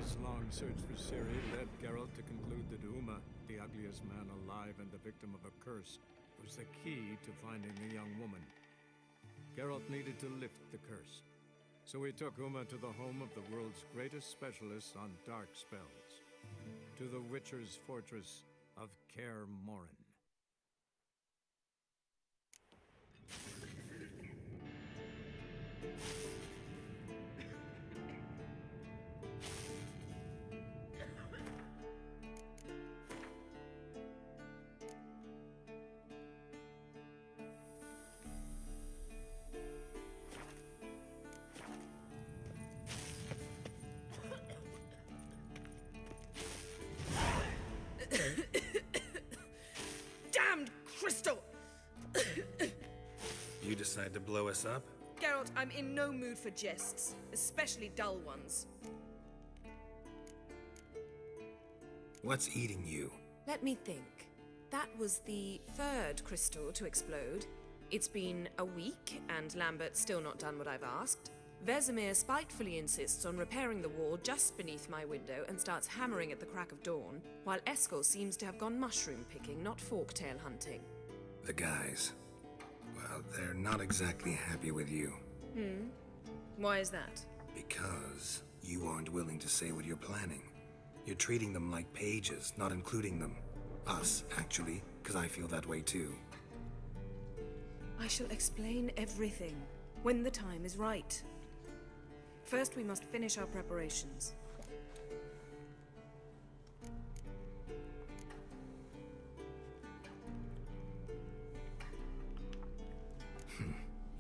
His long search for Ciri led Geralt to conclude that Uma, the ugliest man alive and the victim of a curse, was the key to finding the young woman. Geralt needed to lift the curse, so he took Uma to the home of the world's greatest specialist on dark spells, to the Witcher's fortress of Kaer Morhen. Damned crystal! You decide to blow us up? Geralt, I'm in no mood for jests, especially dull ones. What's eating you? Let me think. That was the third crystal to explode. It's been a week, and Lambert's still not done what I've asked. Vesemir spitefully insists on repairing the wall just beneath my window and starts hammering at the crack of dawn, while Eskel seems to have gone mushroom picking, not forktail hunting. The guys. Well, they're not exactly happy with you. Why is that? Because you aren't willing to say what you're planning. You're treating them like pages, not including them. Us, actually, because I feel that way too. I shall explain everything when the time is right. First, we must finish our preparations.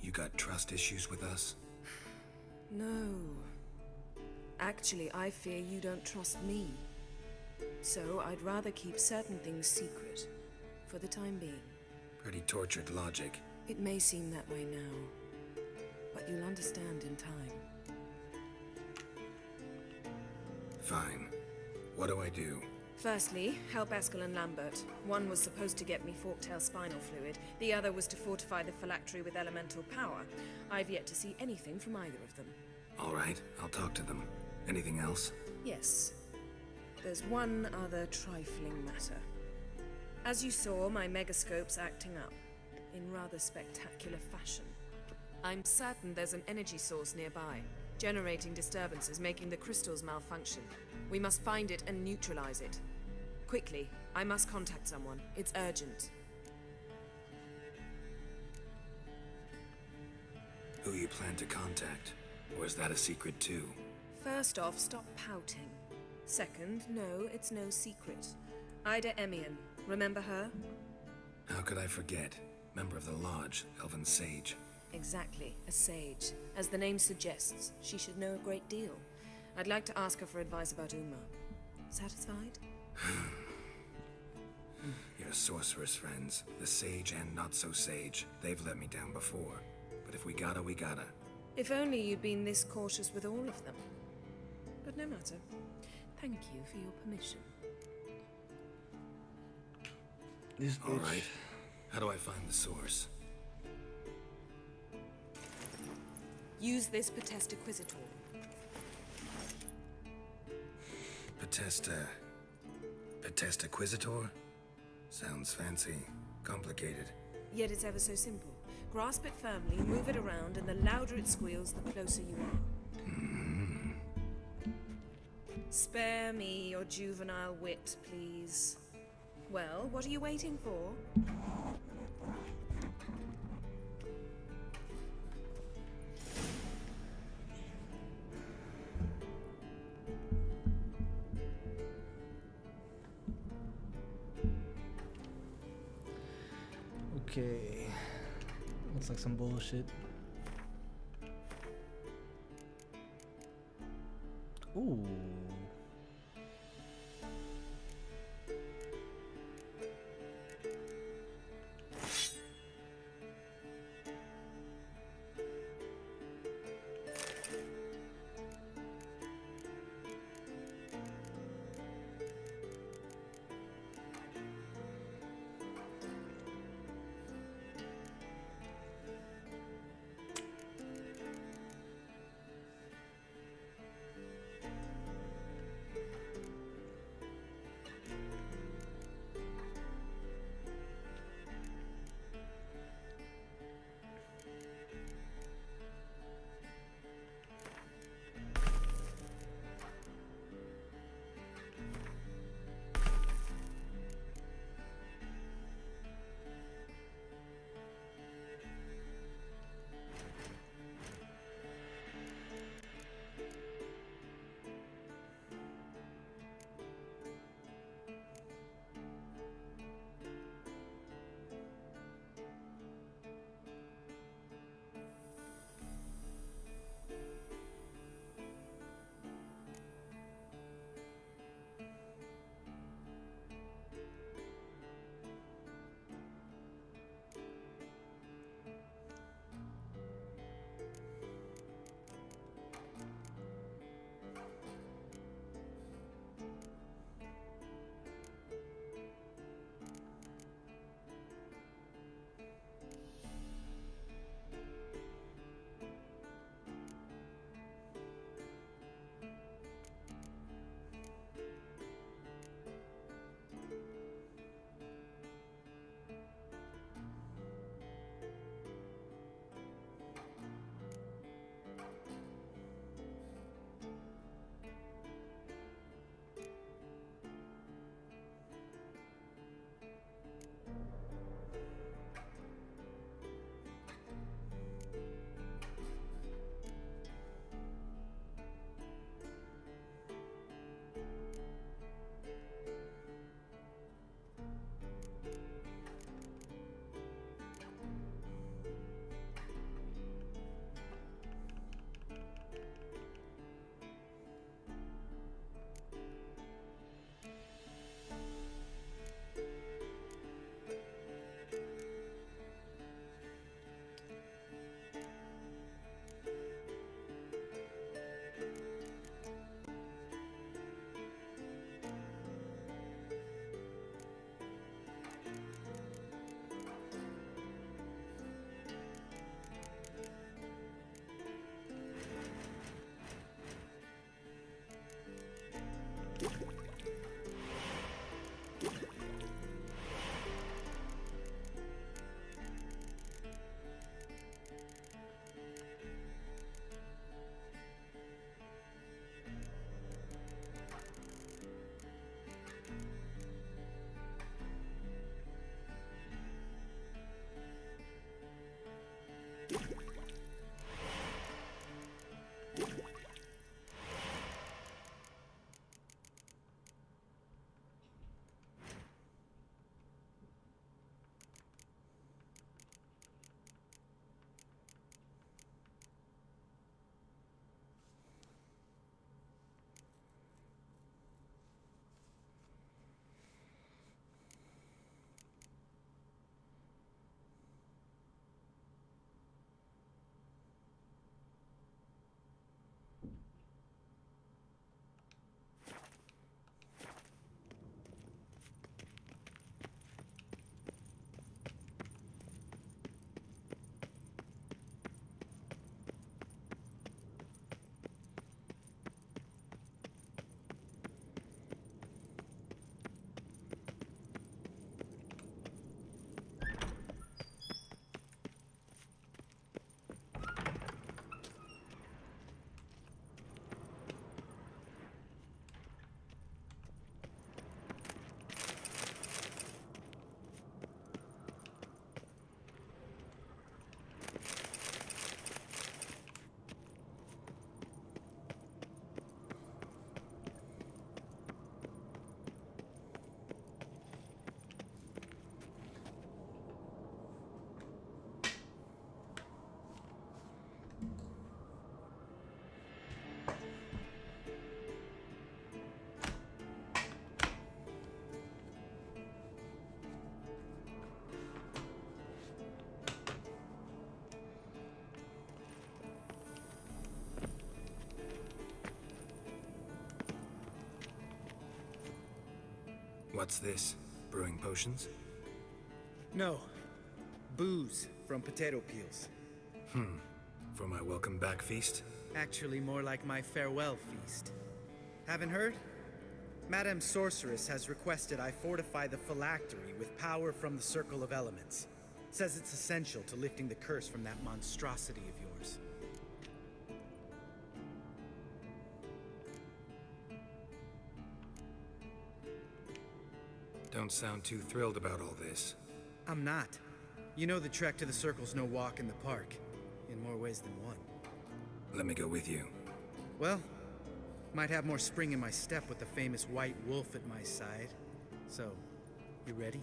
You got trust issues with us? No. Actually, I fear you don't trust me. So I'd rather keep certain things secret, for the time being. Pretty tortured logic. It may seem that way now, but you'll understand in time. Fine. What do I do? Firstly, help Eskel and Lambert. One was supposed to get me forktail spinal fluid, the other was to fortify the phylactery with elemental power. I've yet to see anything from either of them. All right, I'll talk to them. Anything else? Yes. There's one other trifling matter. As you saw, my megascope's acting up, in rather spectacular fashion. I'm certain there's an energy source nearby, generating disturbances, making the crystals malfunction. We must find it and neutralize it. Quickly, I must contact someone. It's urgent. Who you plan to contact? Or is that a secret too? First off, stop pouting. Second, no, it's no secret. Ida Emian, remember her? How could I forget? Member of the Lodge, Elven Sage. Exactly, a sage. As the name suggests, she should know a great deal. I'd like to ask her for advice about Uma. Satisfied? Your sorceress friends, the sage and not-so-sage, they've let me down before. But if we gotta, we gotta. If only you'd been this cautious with all of them. But no matter. Thank you for your permission. This bitch. All right. How do I find the source? Use this Potestaquisitor. Potestaquisitor? Sounds fancy. Complicated. Yet it's ever so simple. Grasp it firmly, move it around, and the louder it squeals, the closer you are. Spare me your juvenile wit, please. Well, what are you waiting for? Okay. Looks like some bullshit. Ooh. What's this? Brewing potions? No. Booze from potato peels. For my welcome back feast? Actually, more like my farewell feast. Haven't heard? Madame Sorceress has requested I fortify the phylactery with power from the Circle of Elements. Says it's essential to lifting the curse from that monstrosity of yours. Don't sound too thrilled about all this. I'm not. You know the trek to the Circle's no walk in the park. In more ways than one. Let me go with you. Well, might have more spring in my step with the famous white wolf at my side. So, you ready?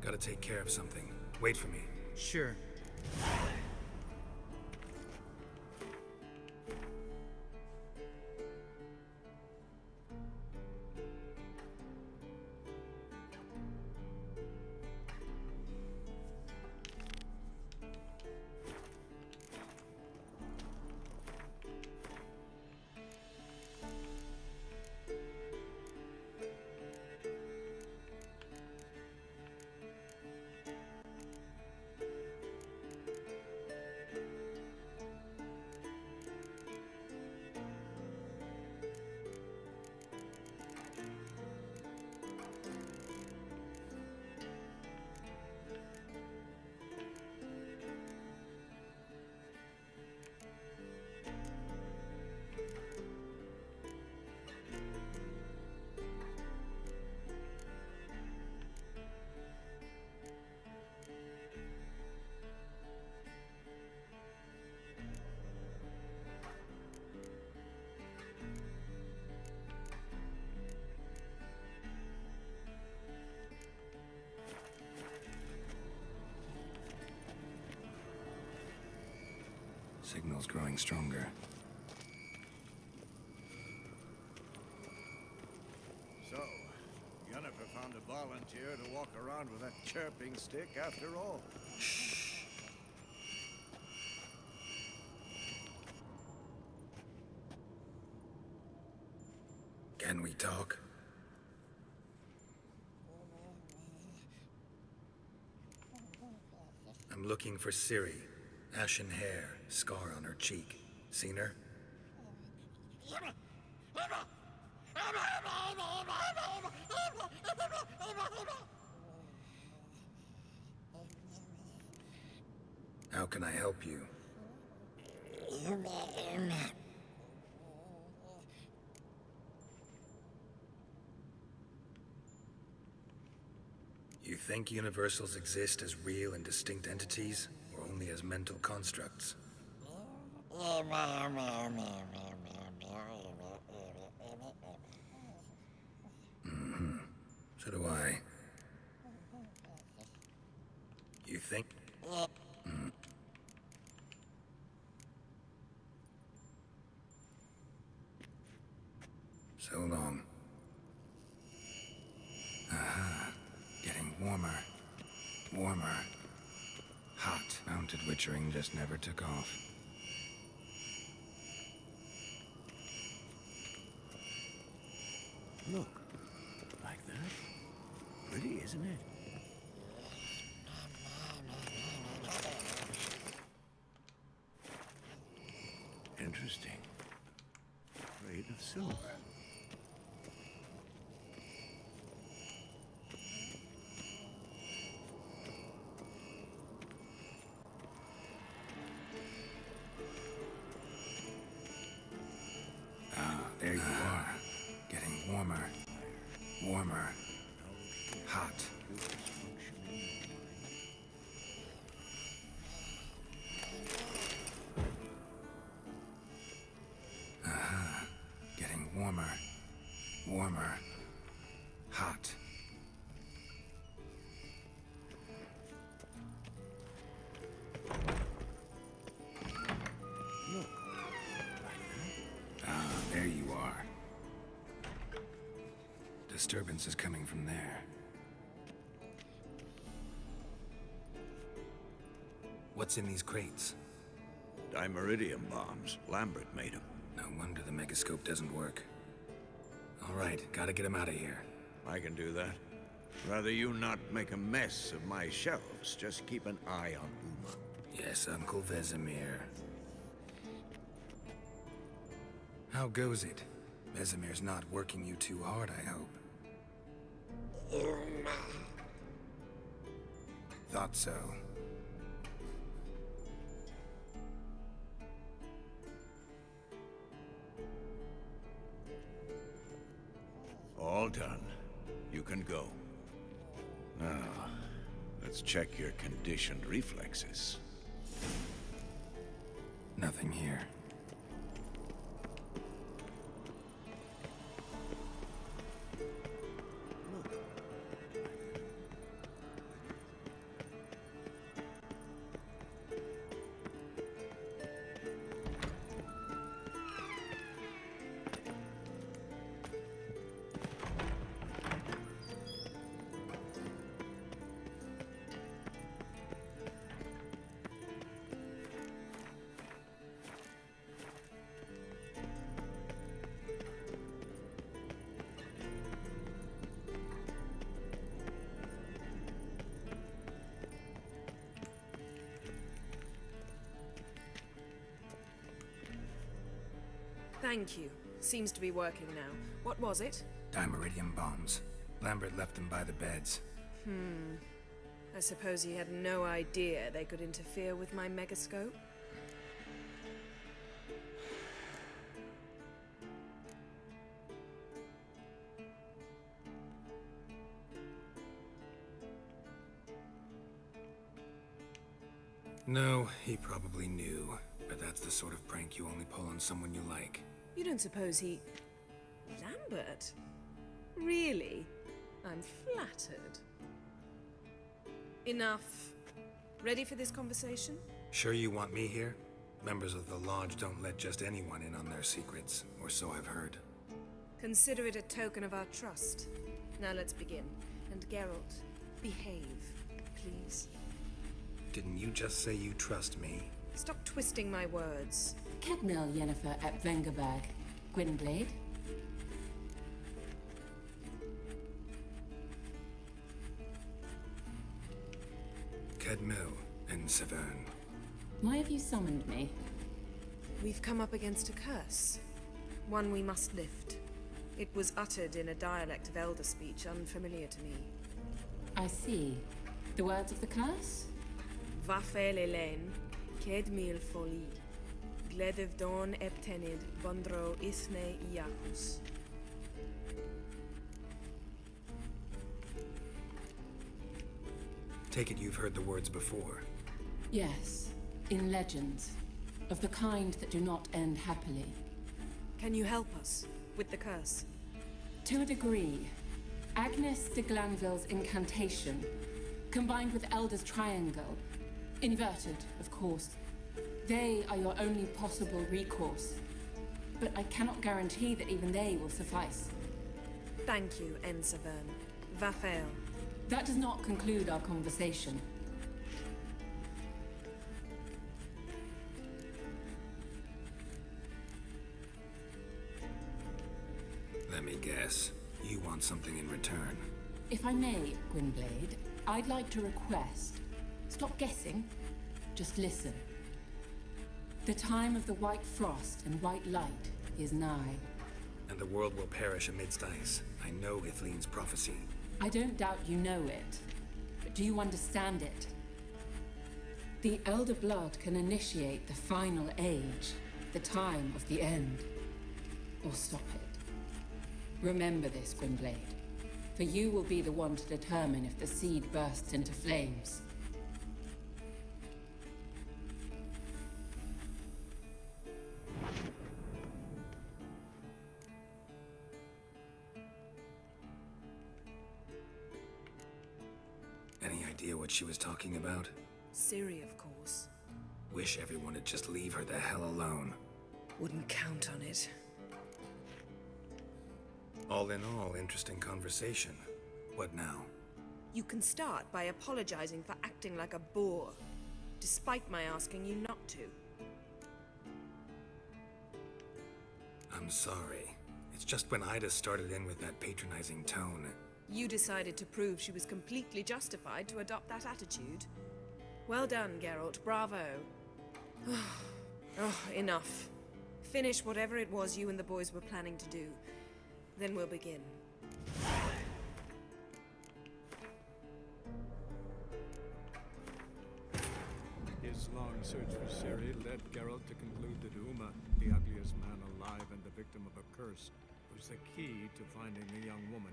Gotta take care of something. Wait for me. Sure. Signal's growing stronger. So, Yennefer found a volunteer to walk around with that chirping stick after all. Can we talk? I'm looking for Ciri. Ashen hair, scar on her cheek. Seen her? How can I help you? You think universals exist as real and distinct entities, or only as mental constructs? So do I. You think? So long. Getting warmer. Warmer. Hot. Mounted witchering just never took off. Look, like that. Pretty, isn't it? Interesting. Made of silver. There you are. Getting warmer. Warmer. Hot. Getting warmer. Warmer. Hot. Look. There you are. Disturbance is coming from there. What's in these crates? Dimeridium bombs. Lambert made them. No wonder the megascope doesn't work. All right, gotta get him out of here. I can do that. Rather you not make a mess of my shelves. Just keep an eye on Uma. Yes, Uncle Vesemir. How goes it? Vesemir's not working you too hard, I hope. Thought so. All done. You can go. Now, let's check your conditioned reflexes. Nothing here. Thank you. Seems to be working now. What was it? Dimeridium bombs. Lambert left them by the beds. I suppose he had no idea they could interfere with my megascope? No, he probably knew. But that's the sort of prank you only pull on someone you like. You don't suppose he... Lambert? Really? I'm flattered. Enough. Ready for this conversation? Sure you want me here? Members of the Lodge don't let just anyone in on their secrets, or so I've heard. Consider it a token of our trust. Now let's begin. And Geralt, behave, please. Didn't you just say you trust me? Stop twisting my words. Kedmil Yennefer at Vengerberg. Gwynblade? Kedmil and Severn. Why have you summoned me? We've come up against a curse. One we must lift. It was uttered in a dialect of Elder speech unfamiliar to me. I see. The words of the curse? Vafel Elen, Kedmil Foli, Gledev Don Eptenid, Bondro Ithne Iacus. Take it you've heard the words before. Yes. In legends. Of the kind that do not end happily. Can you help us with the curse? To a degree. Agnes de Glanville's incantation, combined with Elder's triangle, inverted, of course. They are your only possible recourse. But I cannot guarantee that even they will suffice. Thank you, Ensevern. Vafel. That does not conclude our conversation. Let me guess. You want something in return. If I may, Gwynblade, I'd like to request. Stop guessing. Just listen. The time of the white frost and white light is nigh. And the world will perish amidst ice. I know Ithleen's prophecy. I don't doubt you know it. But do you understand it? The Elder Blood can initiate the final age, the time of the end. Or stop it. Remember this, Gwynblade. For you will be the one to determine if the seed bursts into flames. Any idea what she was talking about? Ciri, of course. Wish everyone would just leave her the hell alone. Wouldn't count on it. All in all, interesting conversation. What now? You can start by apologizing for acting like a boor, despite my asking you not to. I'm sorry. It's just when Ida started in with that patronizing tone. You decided to prove she was completely justified to adopt that attitude. Well done, Geralt. Bravo. Oh, enough. Finish whatever it was you and the boys were planning to do. Then we'll begin. His long search for Ciri led Geralt to conclude that Uma, the ugliest man alive and the victim of a curse, was the key to finding the young woman.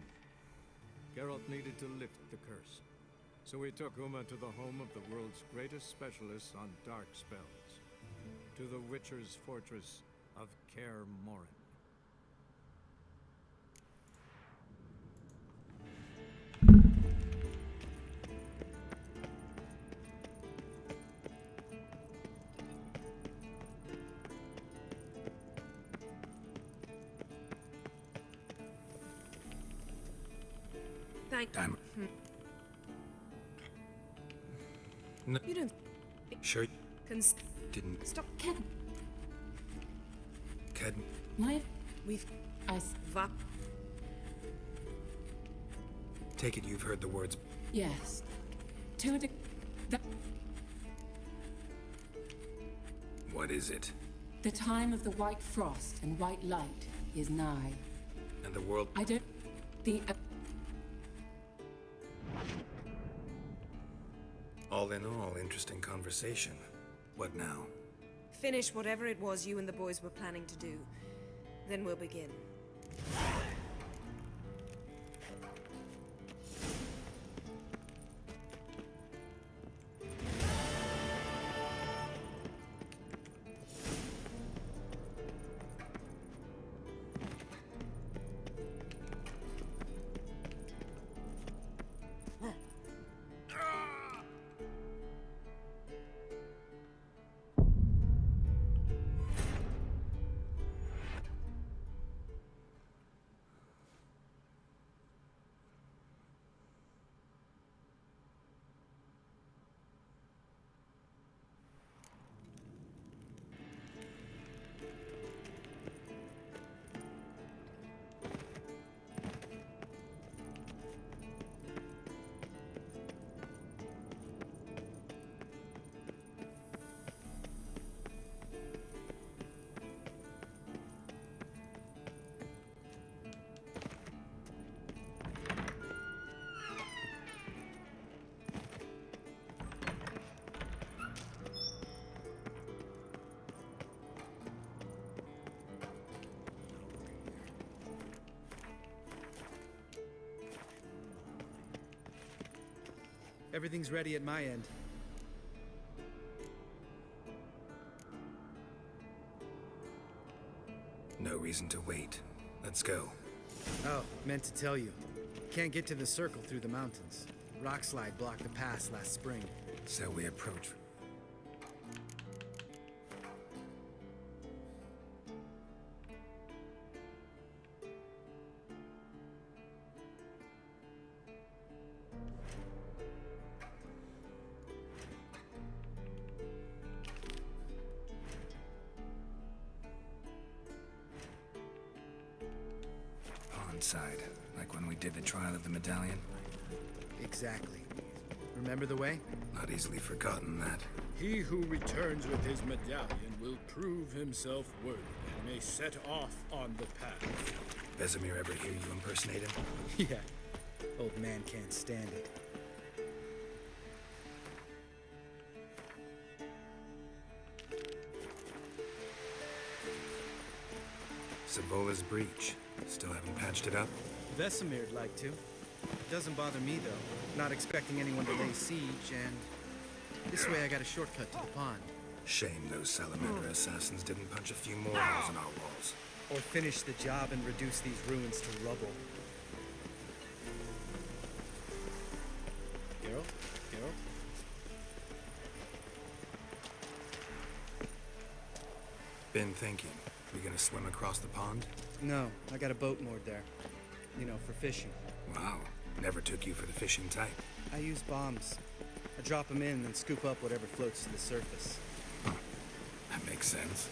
Geralt needed to lift the curse, so he took Uma to the home of the world's greatest specialists on dark spells, to the Witcher's fortress of Kaer Morhen. I'm... No, You don't sure cons- didn't... Stop. Ked... We've... Va. Take it you've heard the words... Yes. To a that What is it? the time of the white frost and white light is nigh. And the world... I don't. The. All in all, interesting conversation. What now? Finish whatever it was you and the boys were planning to do. Then we'll begin. Everything's ready at my end. No reason to wait. Let's go. Oh, meant to tell you. Can't get to the circle through the mountains. Rockslide blocked the pass last spring. So we approach... Side, like when we did the trial of the medallion. Exactly. Remember the way? Not easily forgotten, that. He who returns with his medallion will prove himself worthy and may set off on the path. Vesemir ever hear you impersonate him? Yeah. Old man can't stand it. Savola's breach. Still haven't patched it up? Vesemir'd like to. Doesn't bother me, though. Not expecting anyone to lay siege, and... this way I got a shortcut to the pond. Shame those salamander assassins didn't punch a few more holes in our walls. Or finish the job and reduce these ruins to rubble. Geralt? Geralt? Been thinking. We gonna swim across the pond? No, I got a boat moored there. You know, for fishing. Wow. Never took you for the fishing type. I use bombs. I drop them in and then scoop up whatever floats to the surface. Huh. That makes sense.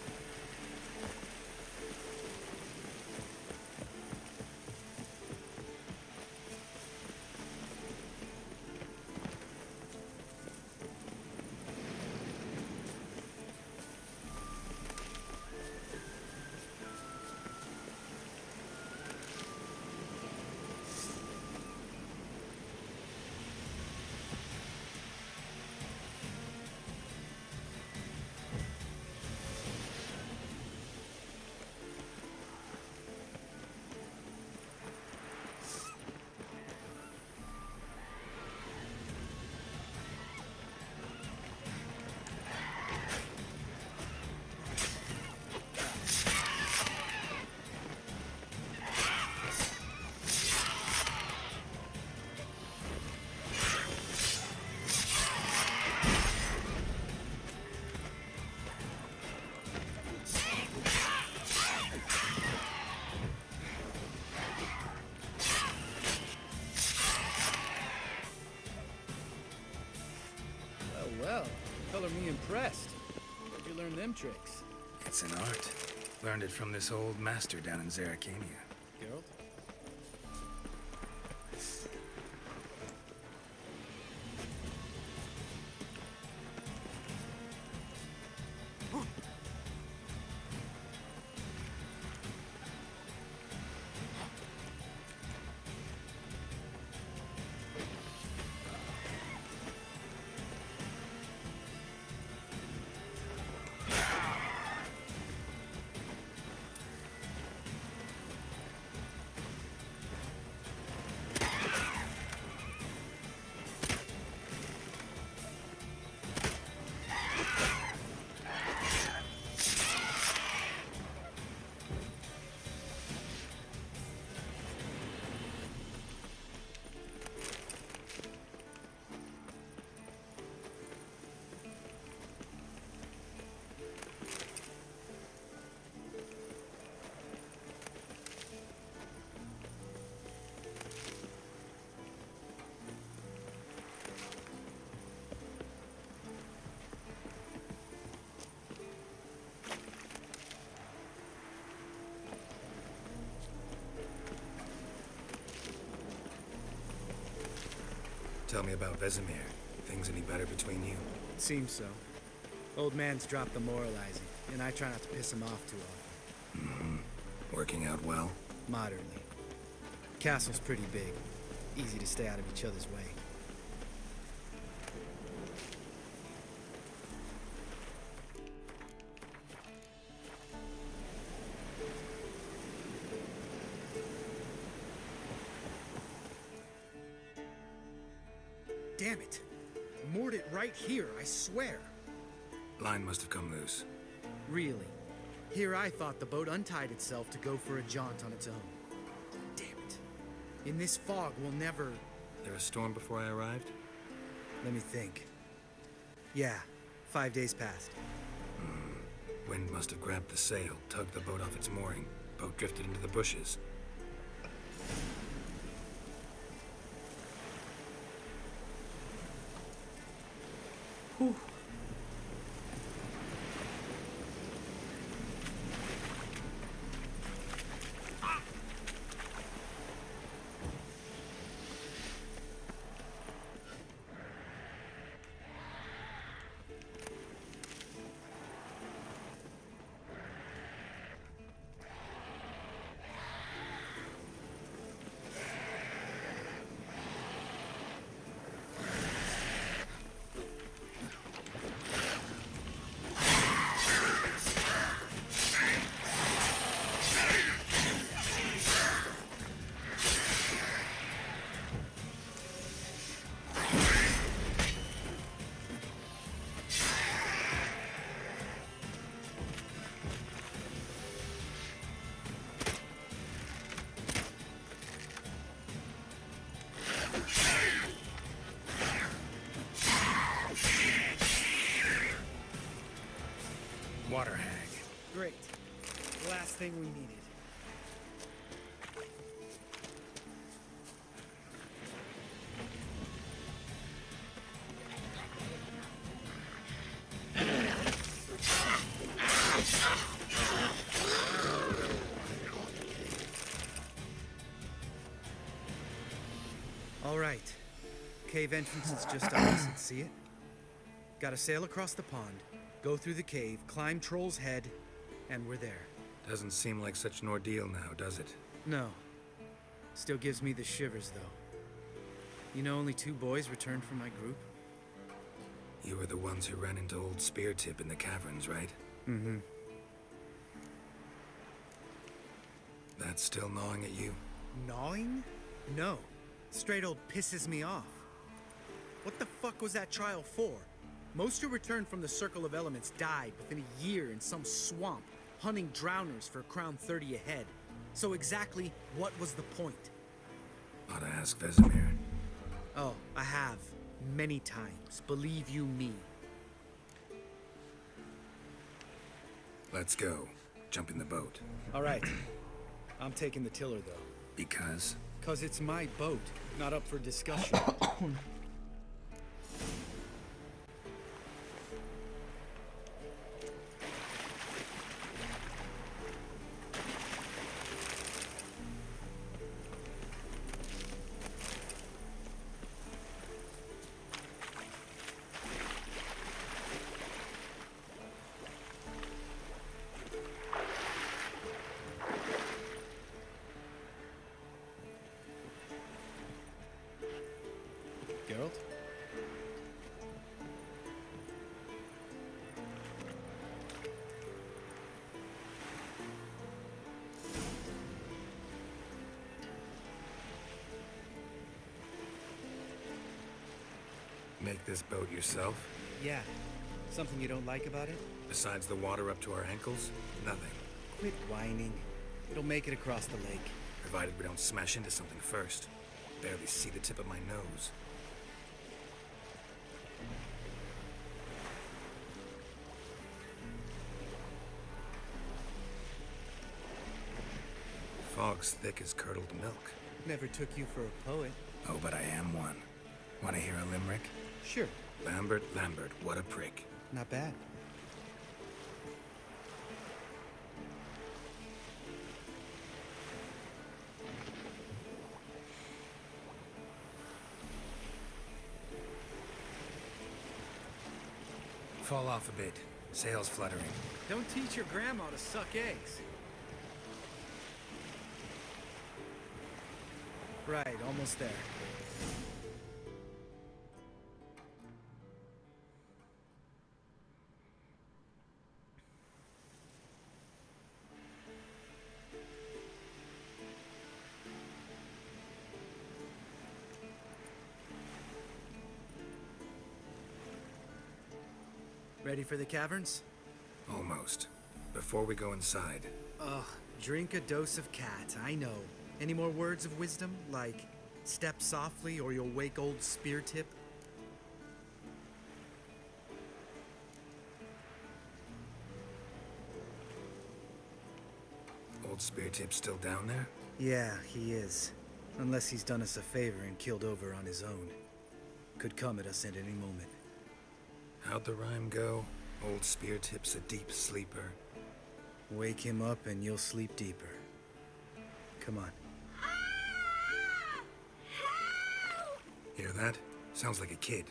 impressed. Where'd you learn them tricks? It's an art. Learned it from this old master down in Zerrikania. Geralt? Tell me about Vesemir. Things any better between you? Seems so. Old man's dropped the moralizing, and I try not to piss him off too often. Mm-hmm. Working out well? Moderately. Castle's pretty big. Easy to stay out of each other's way. Damn it! Moored it right here, I swear. Line must have come loose. Really? Here I thought the boat untied itself to go for a jaunt on its own. Damn it. In this fog, we'll never... There a storm before I arrived? Let me think. Yeah, 5 days passed. Wind must have grabbed the sail, tugged the boat off its mooring. Boat drifted into the bushes. Whew. Water hag. Great. Last thing we needed. All right. Cave entrance is just opposite, see it? Gotta sail across the pond, go through the cave, climb Troll's Head, and we're there. Doesn't seem like such an ordeal now, does it? No. Still gives me the shivers, though. You know only 2 boys returned from my group? You were the ones who ran into old Speartip in the caverns, right? Mm-hmm. That's still gnawing at you? Gnawing? No. Straight old pisses me off. What the fuck was that trial for? Most who returned from the Circle of Elements died within a year in some swamp, hunting drowners for a crown 30 a head. So exactly what was the point? Ought to ask Vesemir. Oh, I have. Many times. Believe you me. Let's go. Jump in the boat. All right. I'm taking the tiller, though. Because? 'Cause it's my boat, not up for discussion. Make this boat yourself? Yeah. Something you don't like about it? Besides the water up to our ankles? Nothing. Quit whining. It'll make it across the lake. Provided we don't smash into something first. Barely see the tip of my nose. Fog's thick as curdled milk. Never took you for a poet. Oh, but I am one. Want to hear a limerick? Sure. Lambert, Lambert, what a prick. Not bad. Fall off a bit. Sails fluttering. Don't teach your grandma to suck eggs. Right, almost there. Ready for the caverns? Almost. Before we go inside, Ugh, drink a dose of cat, I know. Any more words of wisdom, like step softly or you'll wake old spear tip? old spear tip's still down there? Yeah, he is. Unless he's done us a favor and killed over on his own. Could come at us at any moment. How'd the rhyme go? Old spear tip's a deep sleeper. Wake him up and you'll sleep deeper. Come on. Hear that? Sounds like a kid.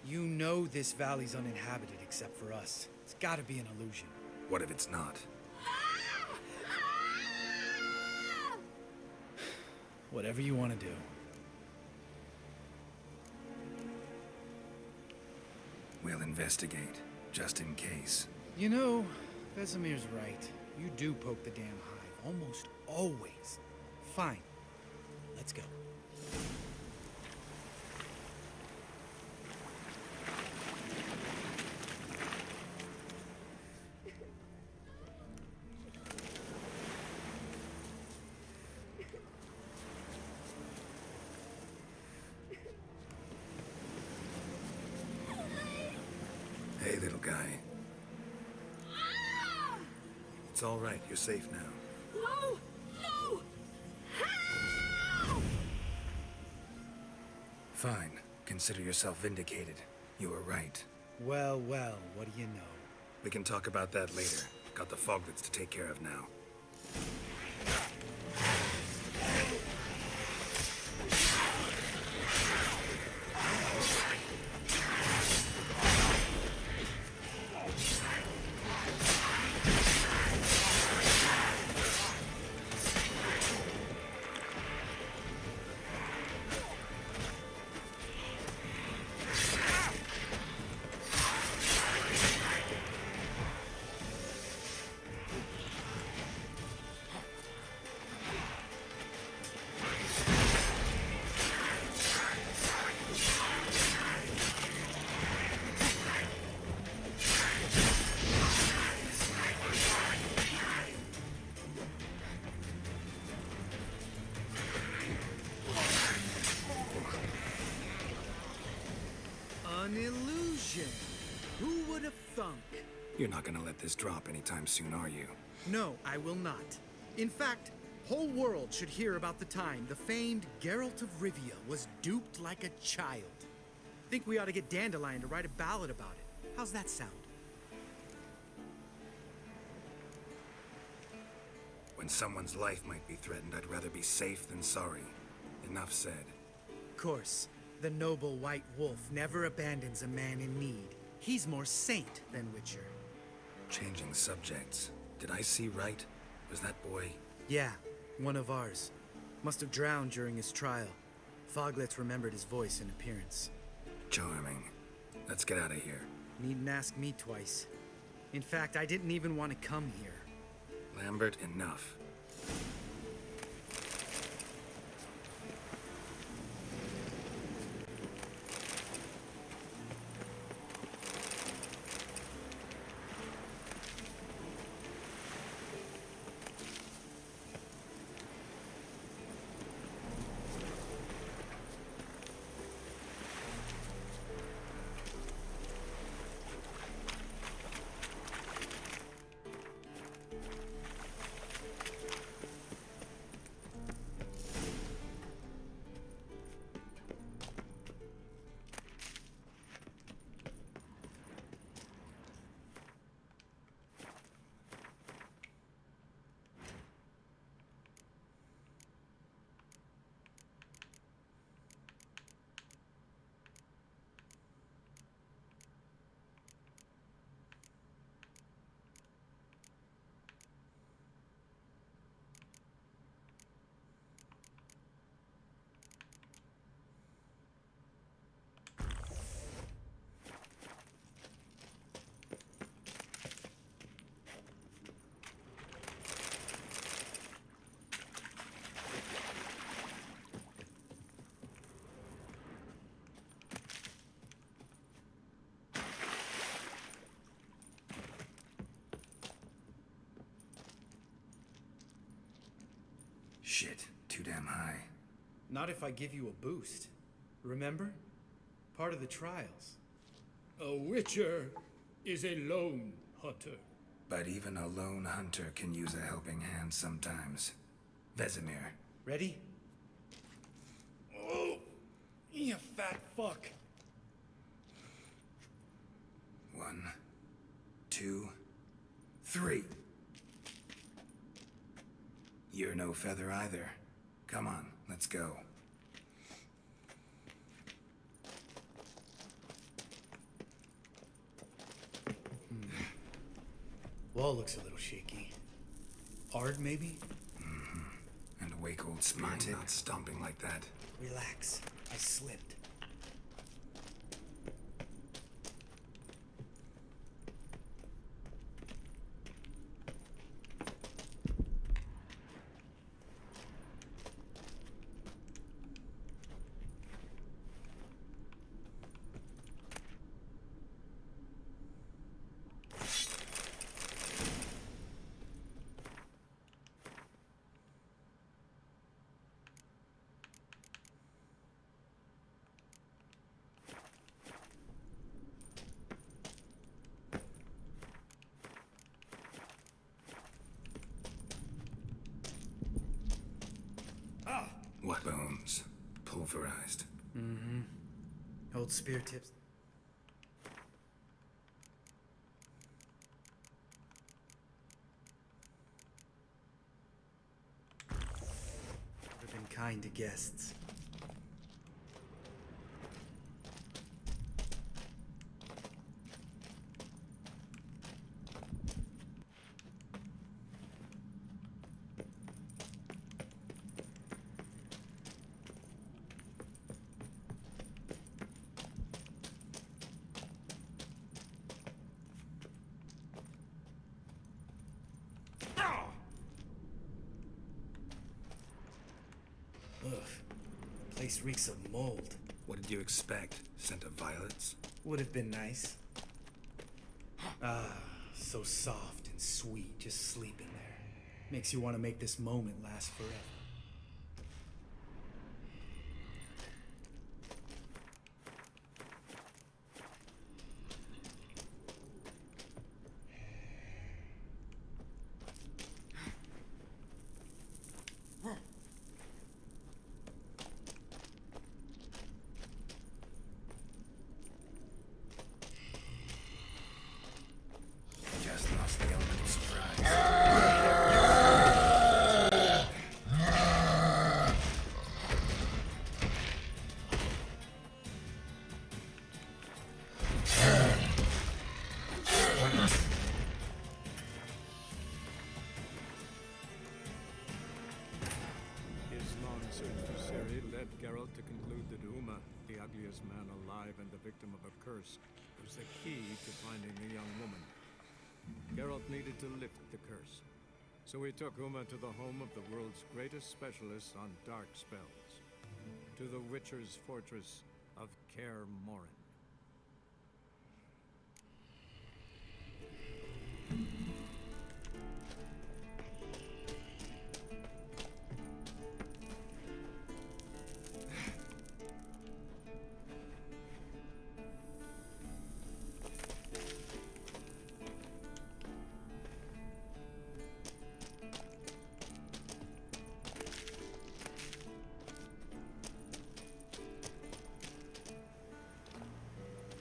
You know this valley's uninhabited except for us. It's gotta be an illusion. What if it's not? Whatever you want to do. We'll investigate, just in case. You know, Vesemir's right. You do poke the damn hive, almost always. Fine. Let's go. Hey, little guy. It's all right. You're safe now. No! No! Fine. Consider yourself vindicated. You were right. Well, well, what do you know? We can talk about that later. Got the foglets to take care of now. An illusion! Who would have thunk? You're not gonna let this drop anytime soon, are you? No, I will not. In fact, whole world should hear about the time the famed Geralt of Rivia was duped like a child. Think we ought to get Dandelion to write a ballad about it. How's that sound? When someone's life might be threatened, I'd rather be safe than sorry. Enough said. Of course, the noble white wolf never abandons a man in need. He's more saint than Witcher. Changing subjects. Did I see right? Was that boy? Yeah, one of ours. Must have drowned during his trial. Foglets remembered his voice and appearance. Charming. Let's get out of here. Needn't ask me twice. In fact, I didn't even want to come here. Lambert, enough. Shit, too damn high. Not if I give you a boost. Remember? Part of the trials. A witcher is a lone hunter. But even a lone hunter can use a helping hand sometimes. Vesemir. Ready? Oh, you fat fuck. 1, 2, 3. You're no feather either. Come on, let's go. Wall looks a little shaky. Ard, maybe? And wake old Spirit not stomping like that. Relax. I slipped. What bones? Pulverized. Old spear tips. Never been kind to guests. Ugh. Place reeks of mold. What did you expect? Scent of violets? Would have been nice. Ah, so soft and sweet, just sleeping there. Makes you want to make this moment last forever. Just lost the elemental surprise. His long search for Ciri led Geralt to conclude that Uma, the ugliest man alive and the victim of a curse, was the key to finding the young woman. Geralt needed to lift the curse, so he took Uma to the home of the world's greatest specialist on dark spells, to the Witcher's fortress of Kaer Morhen.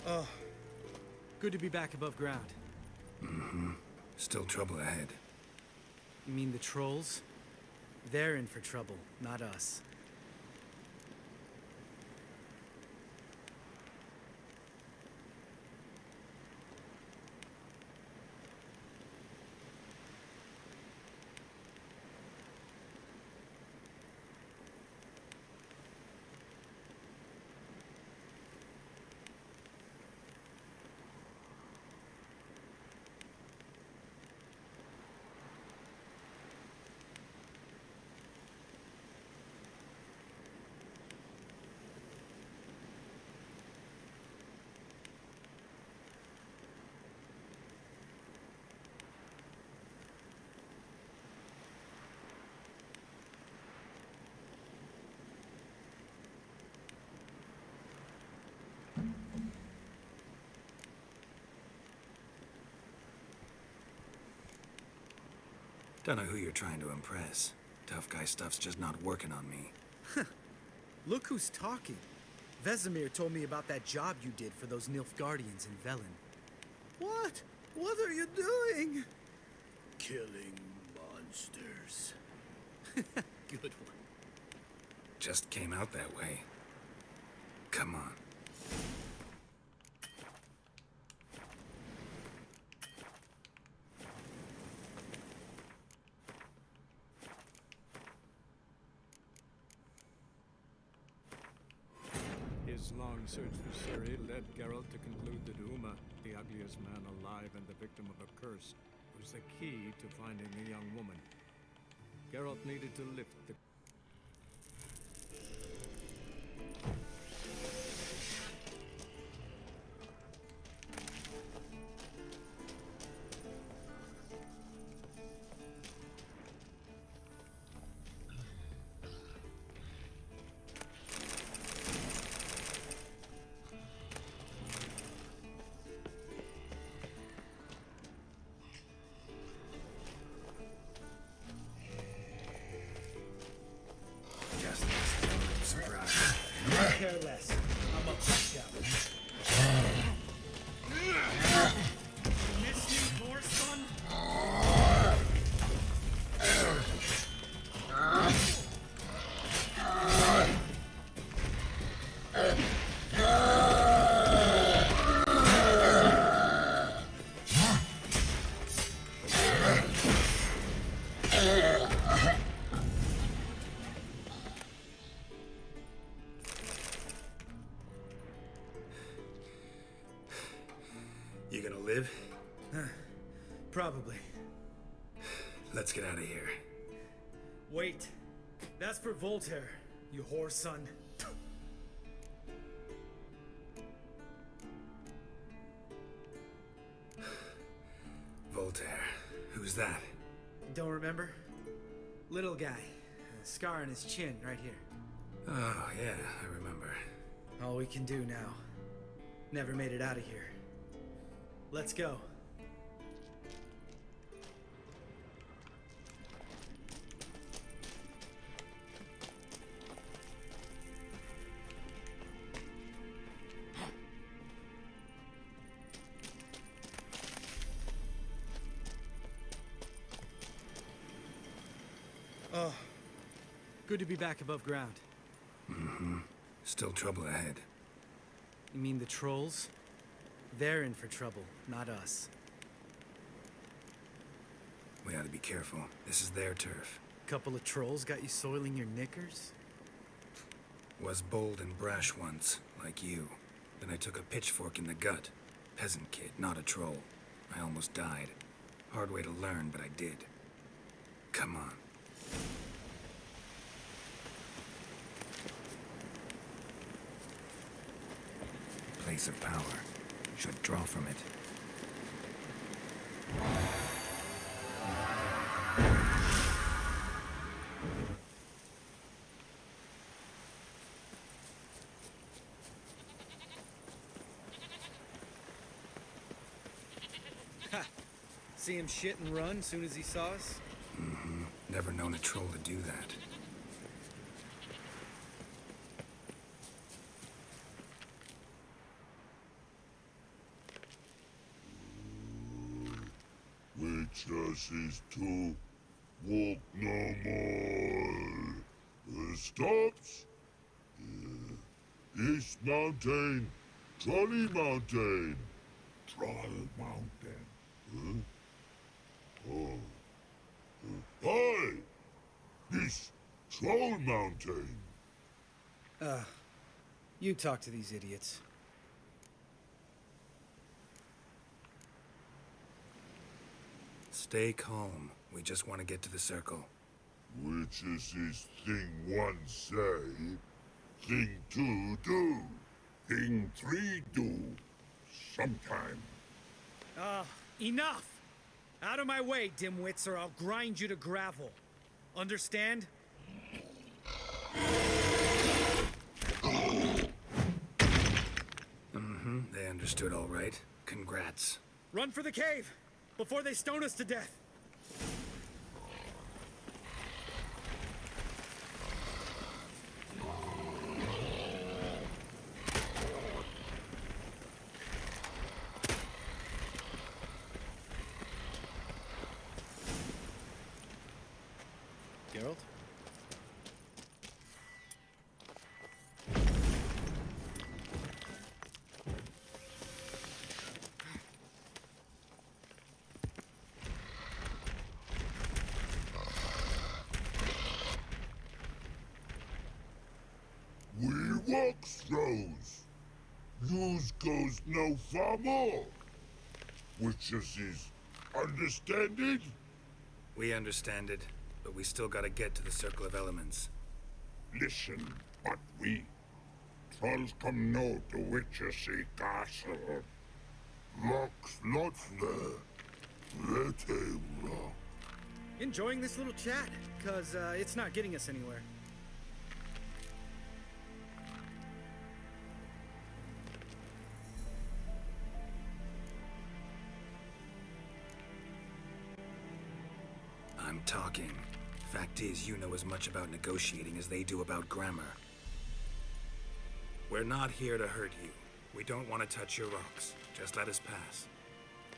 Oh, good to be back above ground. Still trouble ahead. You mean the trolls? They're in for trouble, not us. Don't know who you're trying to impress. Tough guy stuff's just not working on me. Look who's talking. Vesemir told me about that job you did for those Nilfgaardians in Velen. What? What are you doing? Killing monsters. Good one. Just came out that way. Come on. His long search for Ciri led Geralt to conclude that Uma, the ugliest man alive and the victim of a curse, was the key to finding a young woman. Geralt needed to lift the... Care less. I'm up to shout. Miss me more, son? You gonna live? Probably. Let's get out of here. Wait. That's for Voltaire, you whore son. Voltaire. Who's that? Don't remember? Little guy. A scar on his chin, right here. Oh, yeah, I remember. All we can do now. Never made it out of here. Let's go. Oh, good to be back above ground. Mm-hmm. Still trouble ahead. You mean the trolls? They're in for trouble, not us. We ought to be careful. This is their turf. Couple of trolls got you soiling your knickers? Was bold and brash once, like you. Then I took a pitchfork in the gut. Peasant kid, not a troll. I almost died. Hard way to learn, but I did. Come on. Place of power. Should draw from it. Ha! See him shit and run soon as he saw us? Mm-hmm. Never known a troll to do that. Witches is to walk no more. Stops. East Mountain, Trolley Mountain. Troll Mountain. Huh? Oh. Hi! This Troll Mountain. You talk to these idiots. Stay calm. We just want to get to the circle. Witches is thing one say, thing two do, thing three do, sometime. Enough! Out of my way, dimwits, or I'll grind you to gravel. Understand? Mm-hmm. They understood all right. Congrats. Run for the cave! Before they stone us to death! rocks throws. Yous goes no far more. Witches is understanded? We understand it, but we still gotta get to the Circle of Elements. Listen, but we. Trolls come no to Witches castle. Rocks lots there. Very rock. Enjoying this little chat, cause it's not getting us anywhere. I'm talking. Fact is, you know as much about negotiating as they do about grammar. We're not here to hurt you. We don't want to touch your rocks. Just let us pass.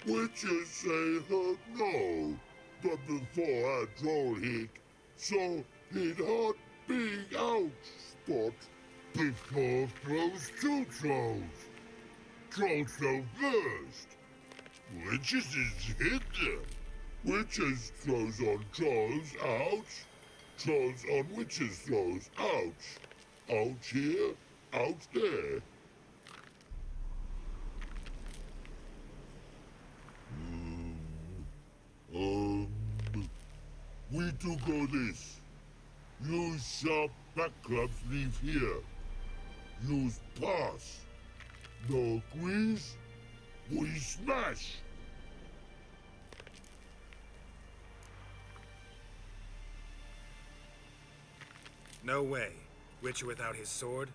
Witches say hurt no. But before our troll hit, so hit hot big out spot before throws two trolls. Trolls go first. Witches is hit them. Witches throws on trolls, ouch. Trolls on witches throws, ouch. Ouch here, ouch there. We do go this. Use sharp back clubs leave here. Use pass. No grease, we smash. No way. Witcher without his sword?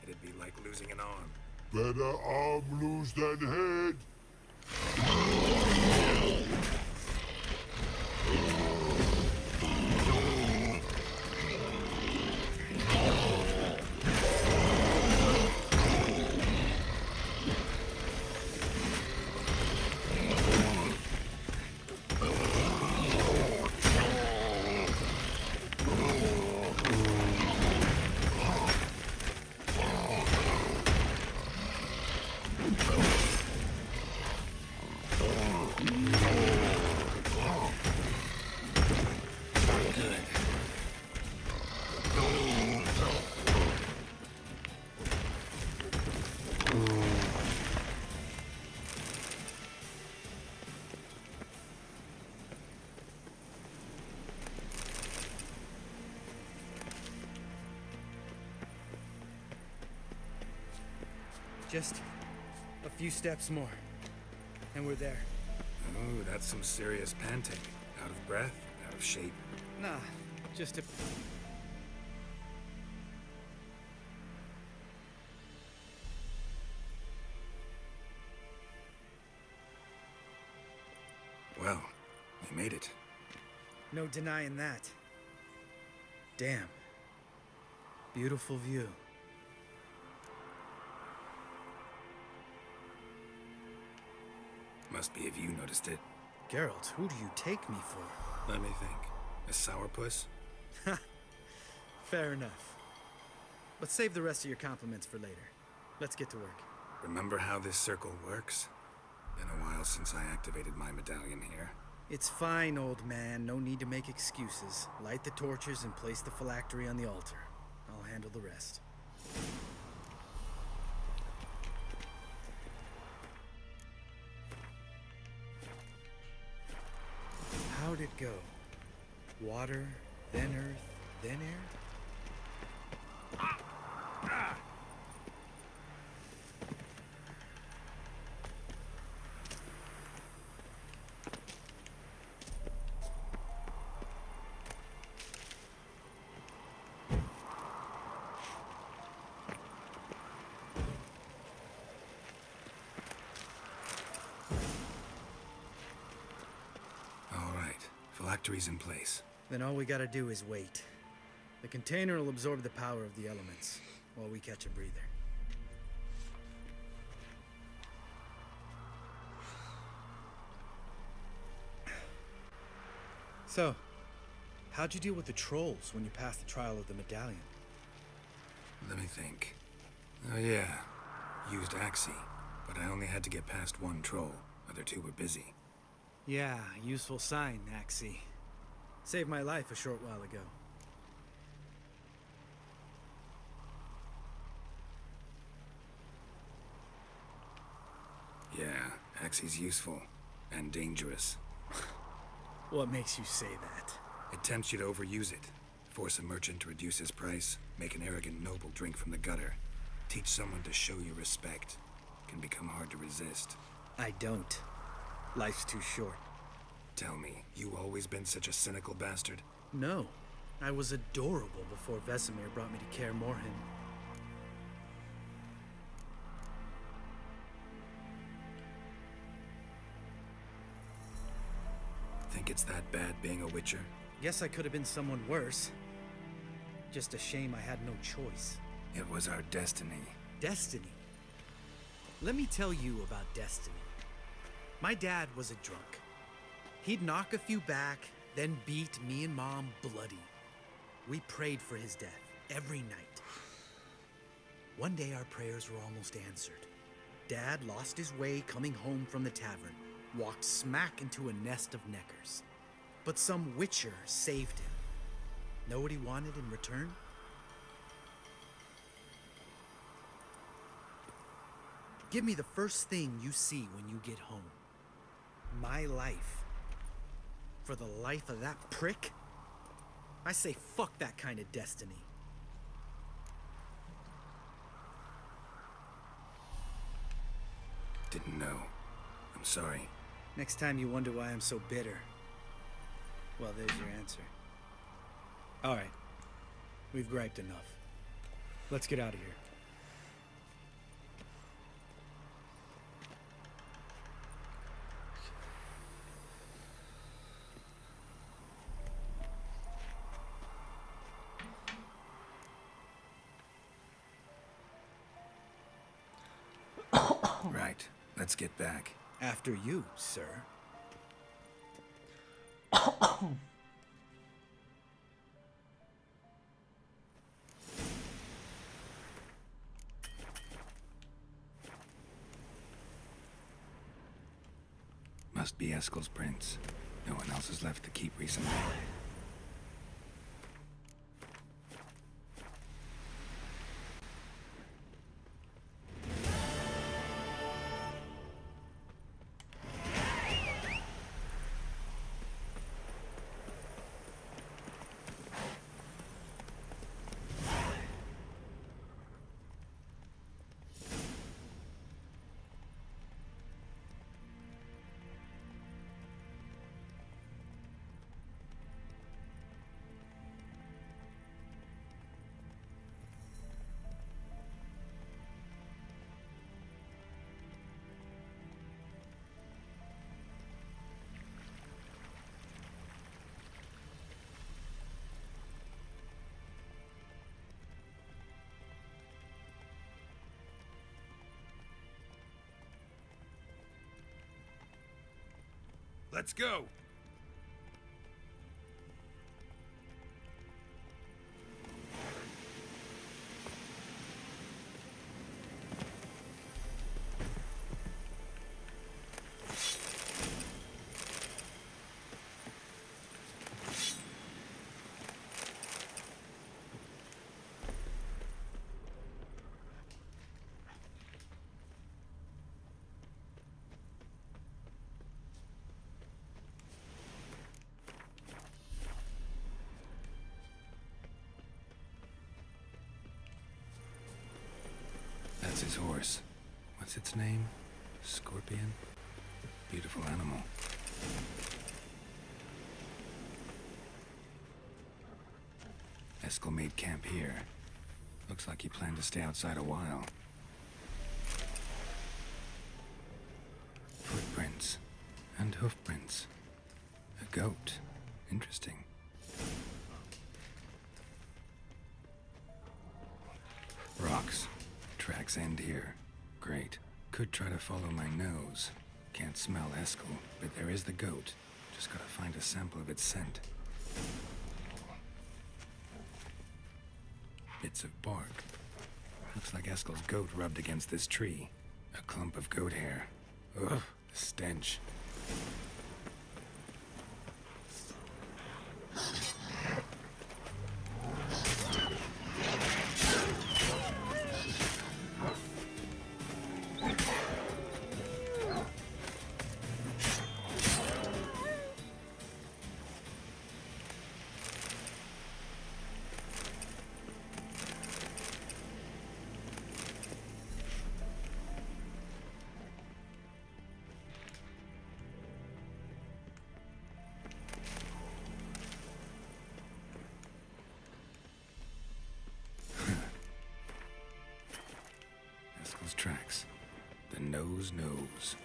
It'd be like losing an arm. Better arm lose than head. Just a few steps more, and we're there. Ooh, that's some serious panting. Out of breath, out of shape. Nah, just a... Well, we made it. No denying that. Damn. Beautiful view. Must be if you noticed it. Geralt, who do you take me for? Let me think. A sourpuss? Fair enough. But save the rest of your compliments for later. Let's get to work. Remember how this circle works? Been a while since I activated my medallion here. It's fine, old man. No need to make excuses. Light the torches and place the phylactery on the altar. I'll handle the rest. How'd it go? Water, then earth, then air? Phylactery's in place. Then all we gotta do is wait. The container will absorb the power of the elements, while we catch a breather. So, how'd you deal with the trolls when you passed the trial of the medallion? Let me think. Oh yeah, used Axii, but I only had to get past one troll. Other two were busy. Yeah, useful sign, Axii. Saved my life a short while ago. Acts he's useful and dangerous. What makes you say that? It tempts you to overuse it. Force a merchant to reduce his price, make an arrogant noble drink from the gutter. Teach someone to show you respect. Can become hard to resist. I don't. Life's too short. Tell me, you always been such a cynical bastard? No. I was adorable before Vesemir brought me to Kaer Morhen. Think it's that bad being a Witcher? Guess I could have been someone worse. Just a shame I had no choice. It was our destiny. Destiny? Let me tell you about destiny. My dad was a drunk. He'd knock a few back, then beat me and Mom bloody. We prayed for his death every night. One day our prayers were almost answered. Dad lost his way coming home from the tavern, walked smack into a nest of neckers. But some Witcher saved him. Know what he wanted in return? Give me the first thing you see when you get home. My life. For the life of that prick? I say fuck that kind of destiny. Didn't know. I'm sorry. Next time you wonder why I'm so bitter, well, there's your answer. All right. We've griped enough. Let's get out of here. Right. Let's get back. After you, sir. Must be Eskel's prints. No one else is left to keep recently. Let's go! That's his horse. What's its name? Scorpion? Beautiful animal. Eskel made camp here. Looks like he planned to stay outside a while. Footprints. And hoofprints. A goat. Interesting. Rocks. Tracks end here. Great. Could try to follow my nose. Can't smell Eskel, but there is the goat. Just gotta find a sample of its scent. Bits of bark. Looks like Eskel's goat rubbed against this tree. A clump of goat hair. Ugh, the stench. knows.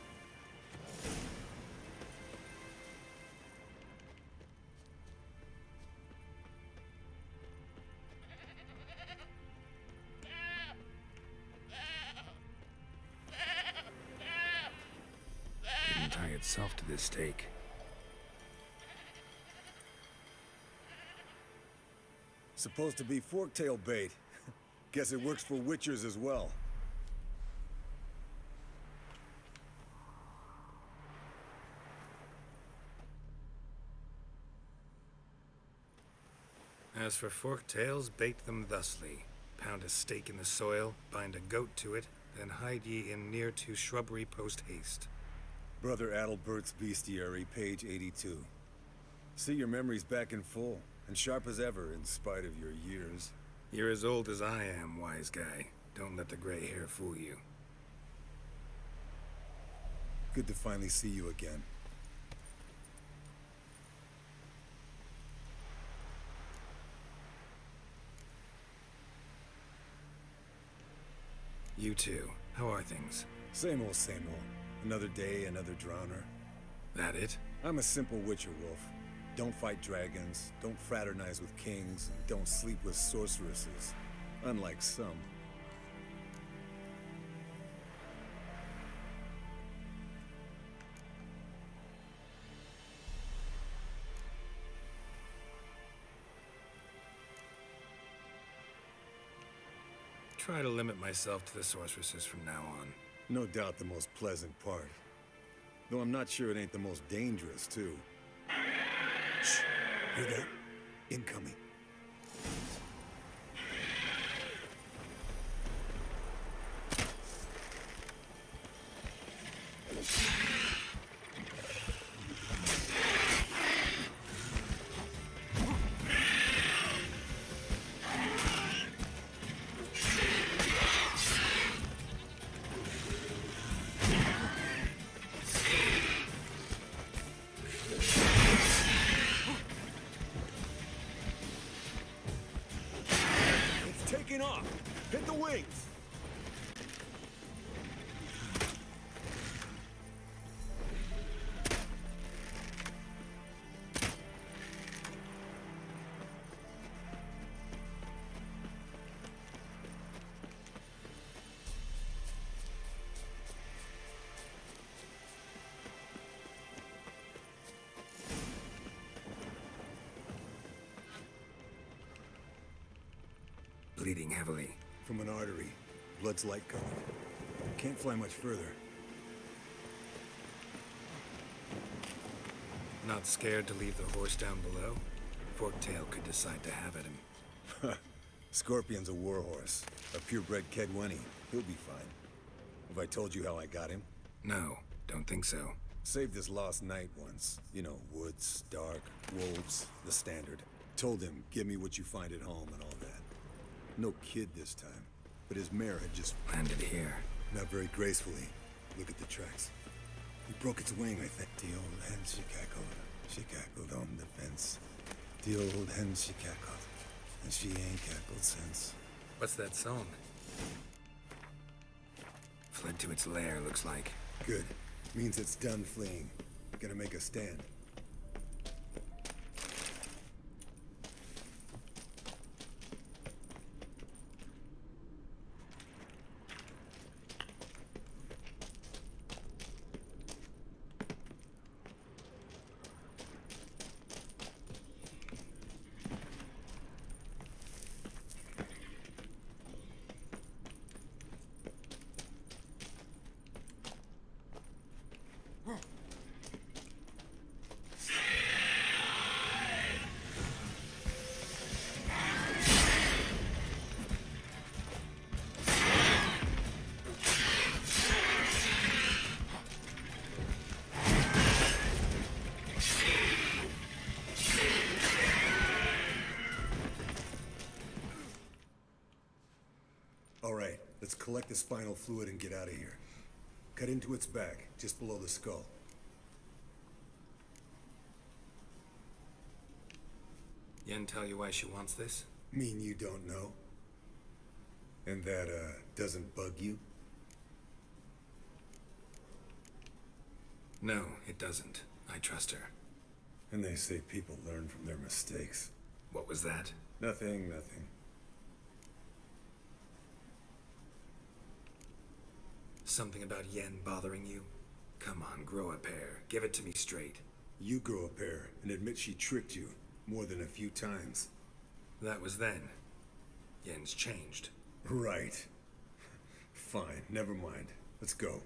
Didn't tie itself to this stake. Supposed to be forktail bait. Guess it works for witchers as well. As for forktails, bait them thusly. Pound a stake in the soil, bind a goat to it, then hide ye in near to shrubbery post haste. Brother Adalbert's Bestiary, page 82. See your memories back in full, and sharp as ever in spite of your years. You're as old as I am, wise guy. Don't let the gray hair fool you. Good to finally see you again. You too. How are things? Same old, same old. Another day, another drowner. That it? I'm a simple witcher, Wolf. Don't fight dragons, don't fraternize with kings, and don't sleep with sorceresses. Unlike some. Try to limit myself to the sorceresses from now on. No doubt the most pleasant part. Though I'm not sure it ain't the most dangerous, too. Shh! Hear that? Incoming. Taking off! Hit the wings! Bleeding heavily. From an artery. Blood's light colored. Can't fly much further. Not scared to leave the horse down below? Forktail could decide to have at him. Scorpion's a warhorse. A purebred Kedwenny. He'll be fine. Have I told you how I got him? No, don't think so. Saved this lost knight once. You know, woods, dark, wolves, the standard. Told him, give me what you find at home and all that. No kid this time, but his mare had just landed here. Not very gracefully. Look at the tracks. He broke its wing, I think. The old hen she cackled. She cackled on the fence. The old hen she cackled. And she ain't cackled since. What's that song? Fled to its lair, looks like. Good. Means it's done fleeing. Gonna make a stand. All right, let's collect the spinal fluid and get out of here. Cut into its back, just below the skull. Yen tell you why she wants this? Mean you don't know? And that, doesn't bug you? No, it doesn't. I trust her. And they say people learn from their mistakes. What was that? Nothing, nothing. Something about Yen bothering you? Come on, grow a pair. Give it to me straight. You grow a pair and admit she tricked you more than a few times. That was then. Yen's changed. Right. Fine, never mind. Let's go.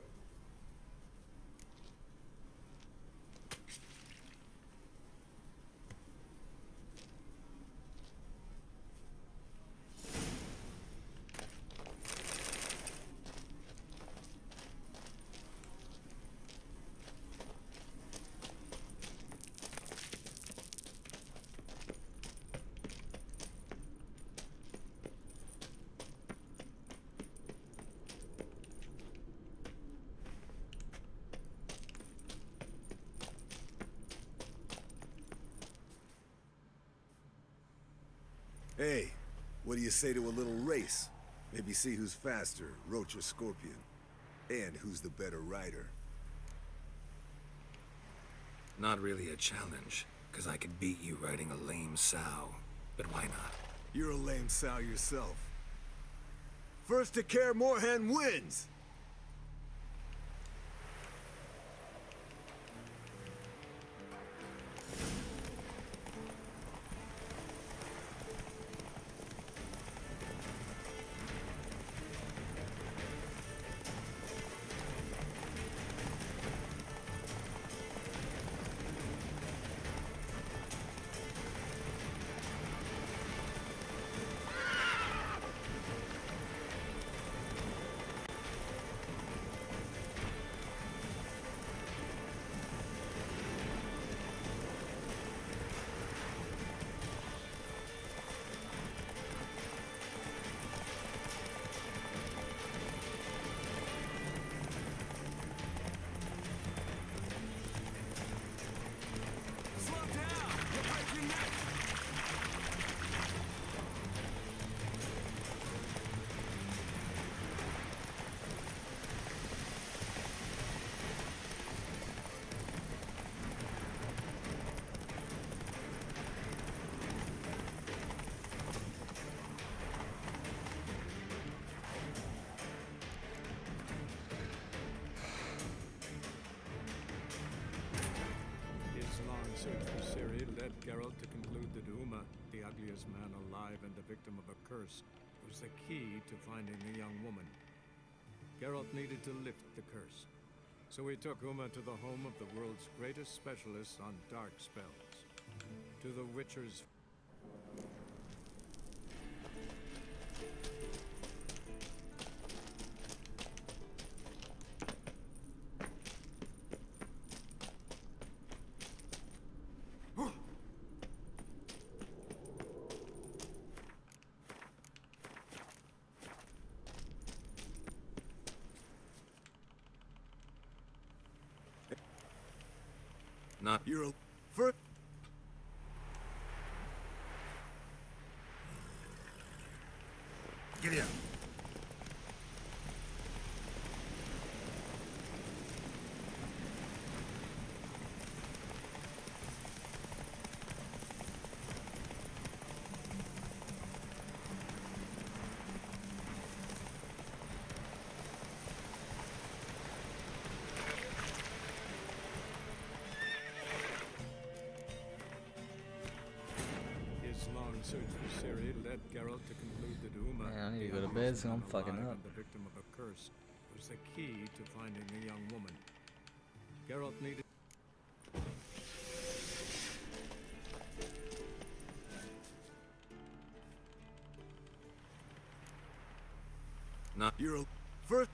Hey, what do you say to a little race? Maybe see who's faster, Roach or Scorpion. And who's the better rider. Not really a challenge, because I could beat you riding a lame sow. But why not? You're a lame sow yourself. First to Care Moorhen wins! Search for Ciri led Geralt to conclude that Uma, the ugliest man alive and the victim of a curse, was the key to finding the young woman. Geralt needed to lift the curse, so he took Uma to the home of the world's greatest specialist on dark spells, to the Witcher's. Not. You're a... First... Get in. Search for Ciri led Geralt to conclude that Uma, Man, I need to the go to bed, so I'm ugliest man fucking alive up. and the victim of a curse, was the key to finding the young woman. Geralt needed. Not. You're a... First...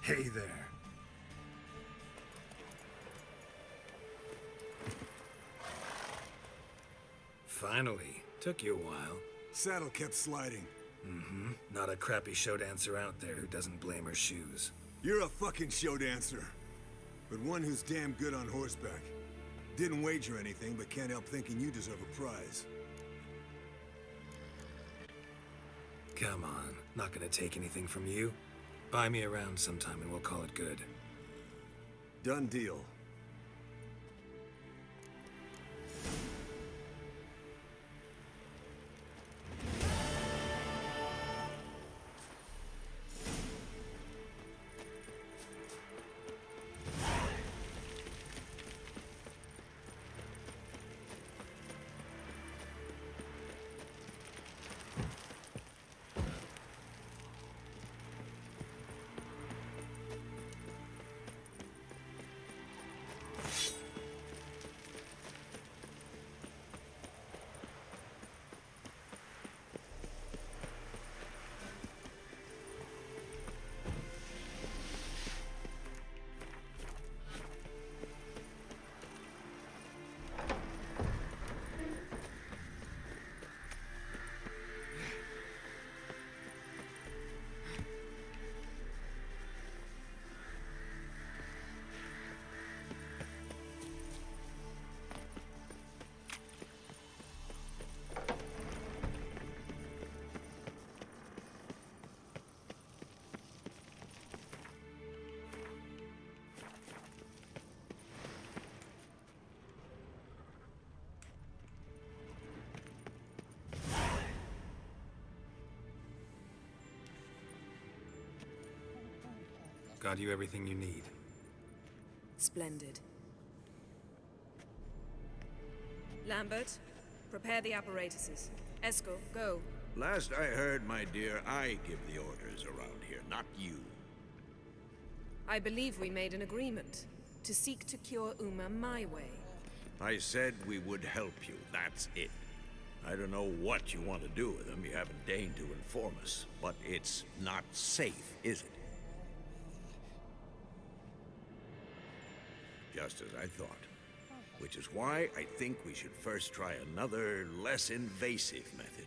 Hey there. Finally. Took you a while. Saddle kept sliding. Mm-hmm. Not a crappy show dancer out there who doesn't blame her shoes. You're a fucking show dancer. But one who's damn good on horseback. Didn't wager anything, but can't help thinking you deserve a prize. Come on. Not gonna take anything from you. Buy me around sometime and we'll call it good. Done deal. Got you everything you need. Splendid. Lambert, prepare the apparatuses. Eskel, go. Last I heard, my dear, I give the orders around here, not you. I believe we made an agreement to seek to cure Uma my way. I said we would help you, that's it. I don't know what you want to do with them, you haven't deigned to inform us. But it's not safe, is it? Just as I thought. Which is why I think we should first try another, less invasive method.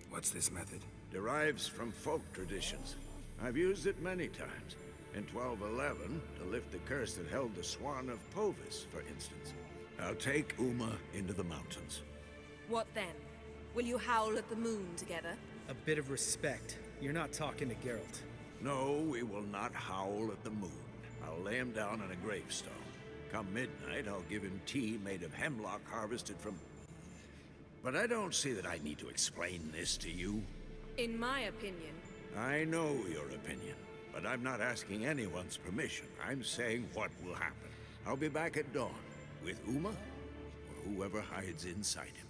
What's this method? Derives from folk traditions. I've used it many times. In 1211, to lift the curse that held the Swan of Povis, for instance. I'll take Uma into the mountains. What then? Will you howl at the moon together? A bit of respect. You're not talking to Geralt. No, we will not howl at the moon. I'll lay him down on a gravestone. Come midnight, I'll give him tea made of hemlock harvested from... But I don't see that I need to explain this to you. In my opinion... I know your opinion, but I'm not asking anyone's permission. I'm saying what will happen. I'll be back at dawn, with Uma, or whoever hides inside him.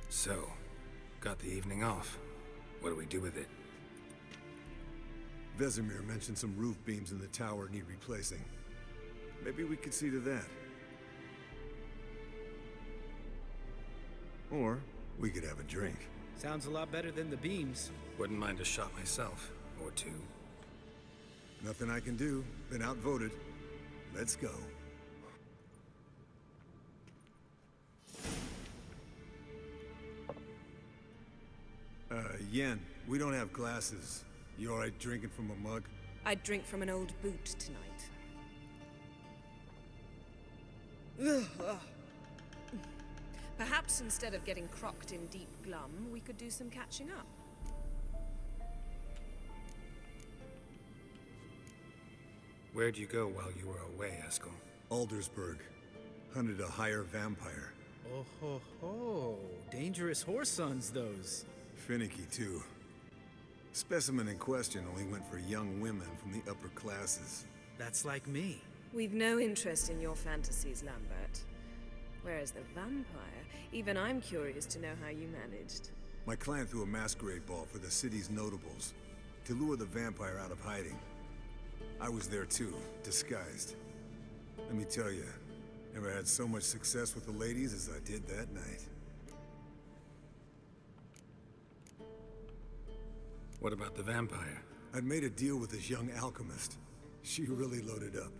So, got the evening off. What do we do with it? Vesemir mentioned some roof beams in the tower need replacing. Maybe we could see to that. Or we could have a drink. Sounds a lot better than the beams. Wouldn't mind a shot myself. Or two. Nothing I can do. Been outvoted. Let's go. Yen, we don't have glasses. You alright drinking from a mug? I'd drink from an old boot tonight. Perhaps instead of getting crocked in deep glum, we could do some catching up. Where'd you go while you were away, Eskel? Aldersburg. Hunted a higher vampire. Oh ho ho. Dangerous horse sons, those. Finicky, too. Specimen in question only went for young women from the upper classes. That's like me. We've no interest in your fantasies, Lambert. Whereas the vampire, even I'm curious to know how you managed. My clan threw a masquerade ball for the city's notables to lure the vampire out of hiding. I was there too, disguised. Let me tell you, never had so much success with the ladies as I did that night. What about the vampire? I'd made a deal with this young alchemist. She really loaded up.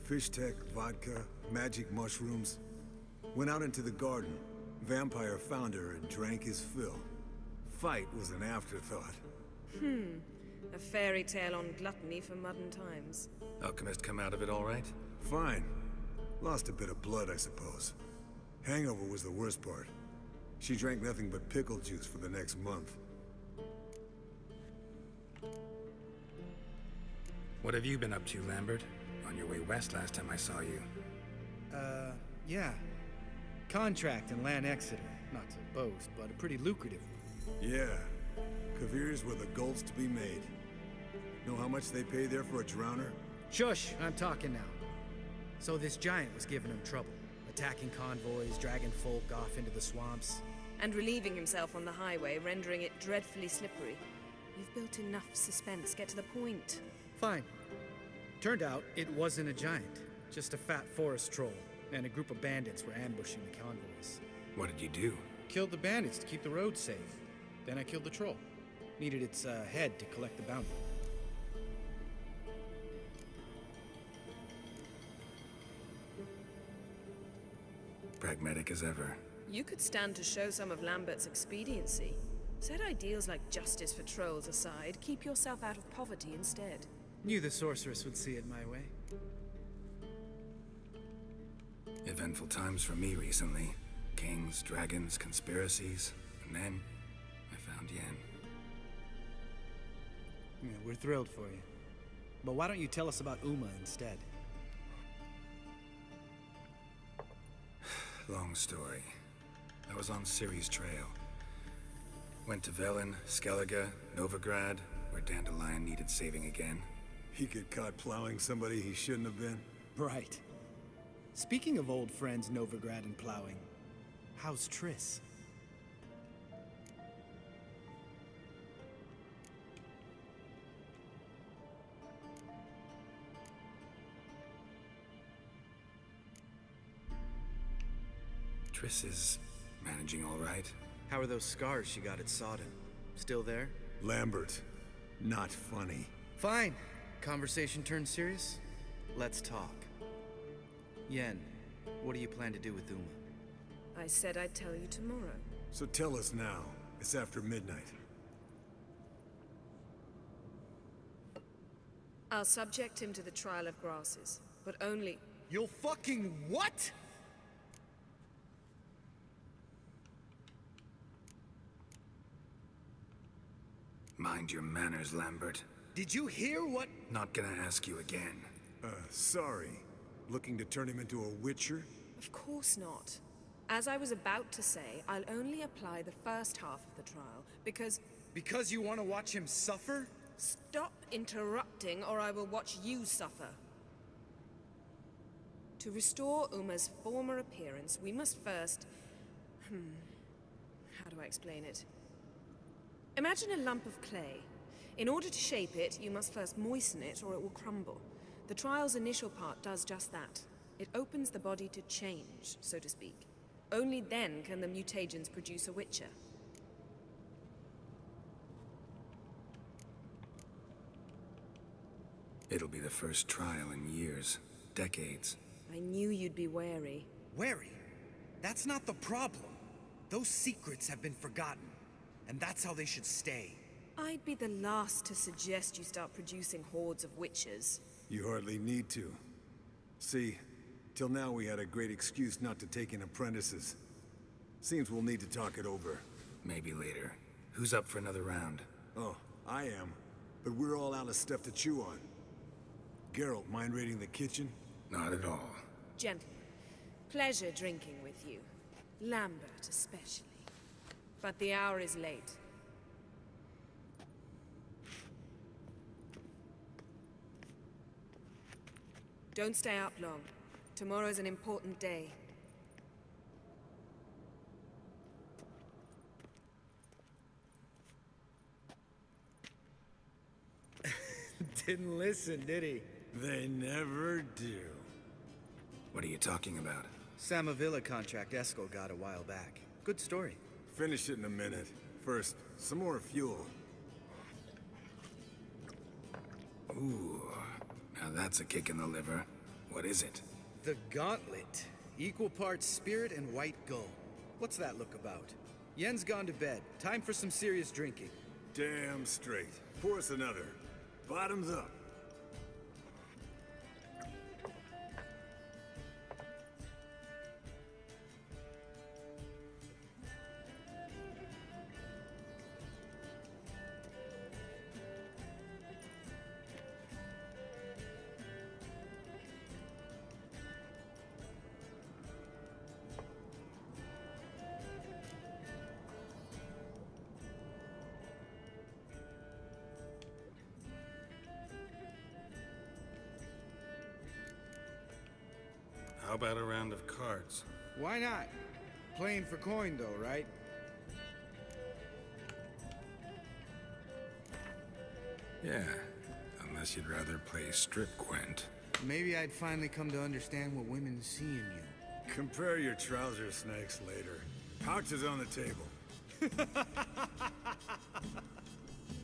Fish tech, vodka, magic mushrooms. Went out into the garden. Vampire found her and drank his fill. Fight was an afterthought. A fairy tale on gluttony for modern times. Alchemist come out of it all right? Fine. Lost a bit of blood, I suppose. Hangover was the worst part. She drank nothing but pickle juice for the next month. What have you been up to, Lambert? On your way west last time I saw you. Yeah. Contract in Lan Exeter. Not to boast, but a pretty lucrative one. Yeah. Kavir's were the gold's to be made. Know how much they pay there for a drowner? Shush! I'm talking now. So this giant was giving him trouble. Attacking convoys, dragging folk off into the swamps. And relieving himself on the highway, rendering it dreadfully slippery. You've built enough suspense. Get to the point. Fine. Turned out it wasn't a giant. Just a fat forest troll. And a group of bandits were ambushing the convoys. What did you do? Killed the bandits to keep the roads safe. Then I killed the troll. Needed its head to collect the bounty. Pragmatic as ever. You could stand to show some of Lambert's expediency. Set ideals like justice for trolls aside, keep yourself out of poverty instead. Knew the sorceress would see it my way. Eventful times for me recently. Kings, dragons, conspiracies, and then I found Yen. Yeah, we're thrilled for you. But why don't you tell us about Uma instead? Long story. I was on Ciri's trail. Went to Velen, Skellige, Novigrad, where Dandelion needed saving again. He get caught plowing somebody he shouldn't have been. Right. Speaking of old friends Novigrad and plowing, how's Triss? Triss is managing all right. How are those scars she got at Sodden? Still there? Lambert, not funny. Fine. Conversation turned serious? Let's talk. Yen, what do you plan to do with Uma? I said I'd tell you tomorrow. So tell us now. It's after midnight. I'll subject him to the trial of grasses, but only... You'll fucking what? Mind your manners, Lambert. Did you hear what? Not gonna ask you again. Sorry. Looking to turn him into a witcher? Of course not. As I was about to say, I'll only apply the first half of the trial, because... Because you want to watch him suffer? Stop interrupting, or I will watch you suffer. To restore Uma's former appearance, we must first... How do I explain it? Imagine a lump of clay. In order to shape it, you must first moisten it, or it will crumble. The trial's initial part does just that. It opens the body to change, so to speak. Only then can the mutagens produce a witcher. It'll be the first trial in years. Decades. I knew you'd be wary. Wary? That's not the problem. Those secrets have been forgotten. And that's how they should stay. I'd be the last to suggest you start producing hordes of witches. You hardly need to. See, till now we had a great excuse not to take in apprentices. Seems we'll need to talk it over. Maybe later. Who's up for another round? Oh, I am. But we're all out of stuff to chew on. Geralt, mind raiding the kitchen? Not at all. Gentlemen, pleasure drinking with you. Lambert especially. But the hour is late. Don't stay up long. Tomorrow's an important day. Didn't listen, did he? They never do. What are you talking about? Samavilla contract Eskel got a while back. Good story. Finish it in a minute. First, some more fuel. Ooh, now that's a kick in the liver. What is it? The Gauntlet. Equal parts spirit and white gold. What's that look about? Yen's gone to bed. Time for some serious drinking. Damn straight. Pour us another. Bottoms up. How about a round of cards? Why not? Playing for coin though, right? Yeah, unless you'd rather play strip Gwent. Maybe I'd finally come to understand what women see in you. Compare your trouser snakes later. Pouch is on the table.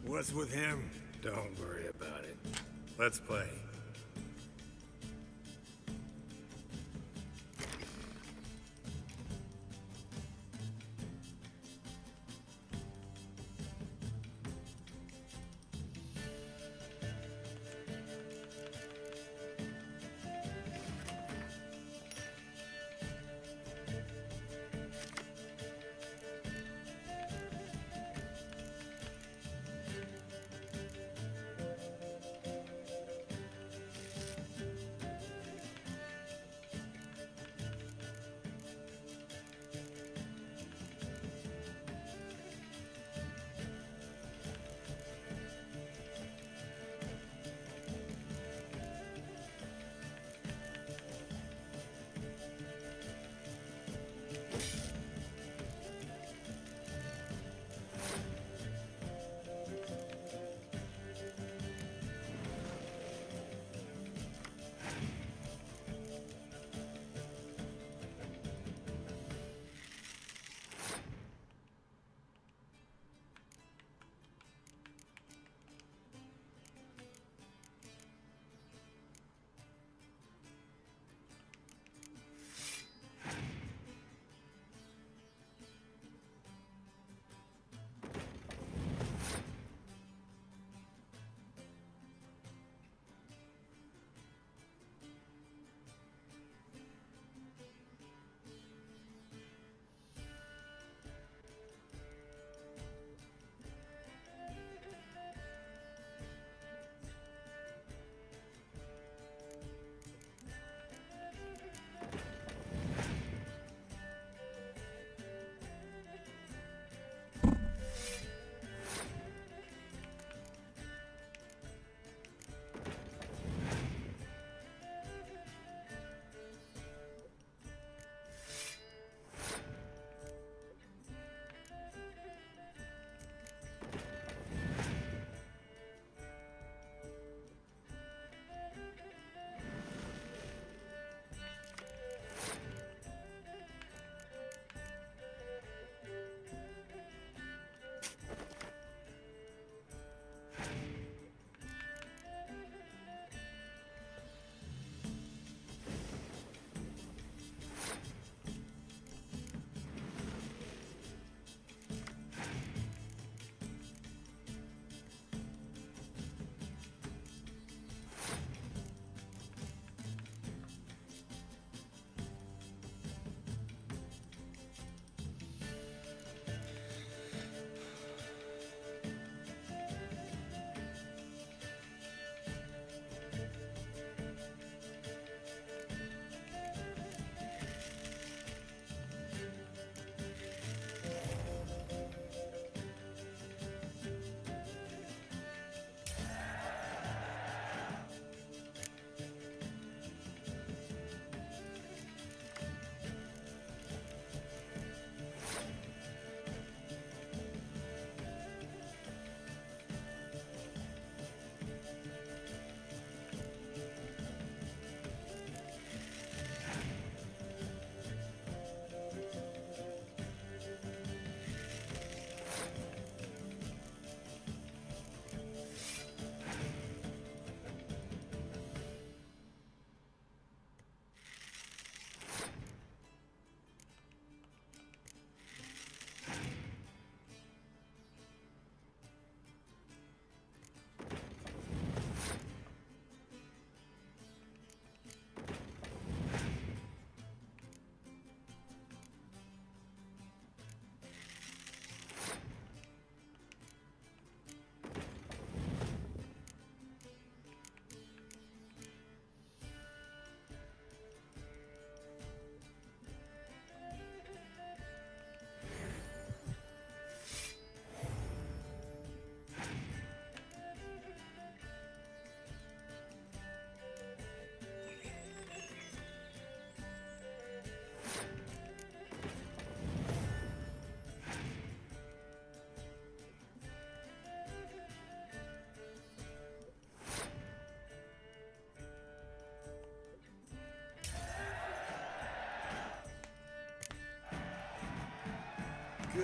What's with him? Don't worry about it. Let's play.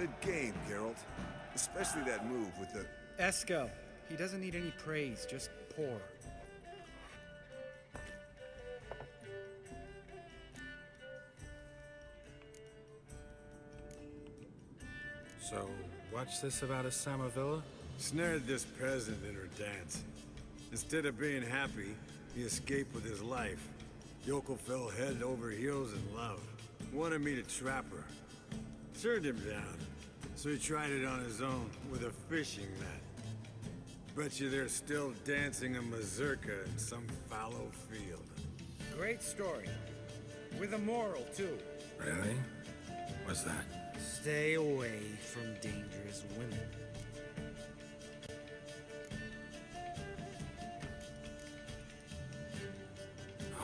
good game, Geralt. Especially that move with the... Eskel, he doesn't need any praise, just pour. So, what's this about a Samavilla? Snared this peasant in her dance. Instead of being happy, he escaped with his life. Yoko fell head over heels in love. Wanted me to trap her. Turned him down. So he tried it on his own with a fishing net. Bet you they're still dancing a mazurka in some fallow field. Great story. With a moral, too. Really? What's that? Stay away from dangerous women.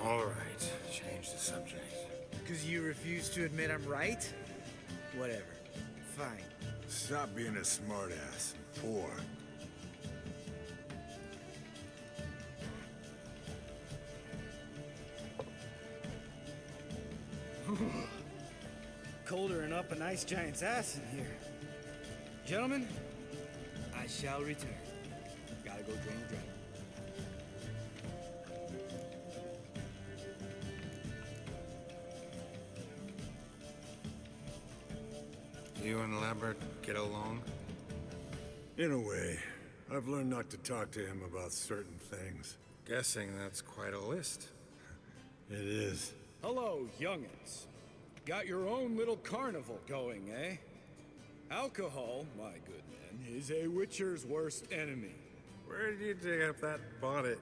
All right, change the subject. Because you refuse to admit I'm right? Whatever. Fine. Stop being a smartass and pour. Colder and up an ice giant's ass in here. Gentlemen, I shall return. Gotta go drain the dragon. You and Lambert get along? In a way. I've learned not to talk to him about certain things. Guessing that's quite a list. It is. Hello, young'uns. Got your own little carnival going, eh? Alcohol, my good men, is a witcher's worst enemy. Where did you dig up that bonnet?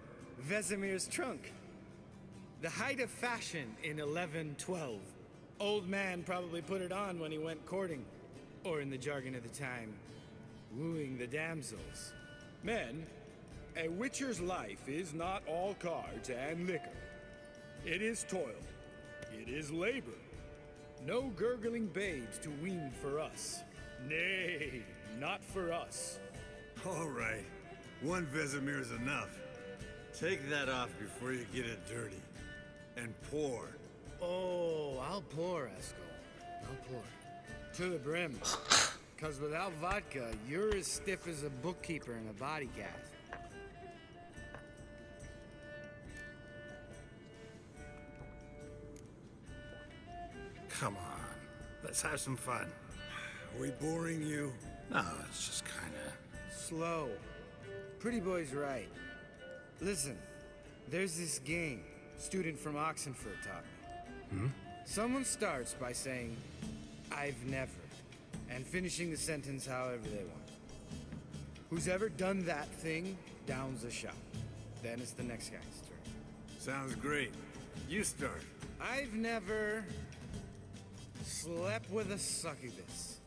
Vesemir's trunk. The height of fashion in 1112. Old man probably put it on when he went courting. Or in the jargon of the time, wooing the damsels. Men, a witcher's life is not all cards and liquor. It is toil. It is labor. No gurgling babes to wean for us. Nay, not for us. All right. One Vesemir's enough. Take that off before you get it dirty. And pour. Oh, I'll pour, Eskel. I'll pour. To the brim. Because without vodka, you're as stiff as a bookkeeper in a body cast. Come on, let's have some fun. Are we boring you? No, it's just kinda... Slow. Pretty boy's right. Listen, there's this game student from Oxenford taught me. Someone starts by saying, I've never, and finishing the sentence however they want. Who's ever done that thing downs a shot. Then it's the next guy's turn. Sounds great. You start. I've never slept with a succubus.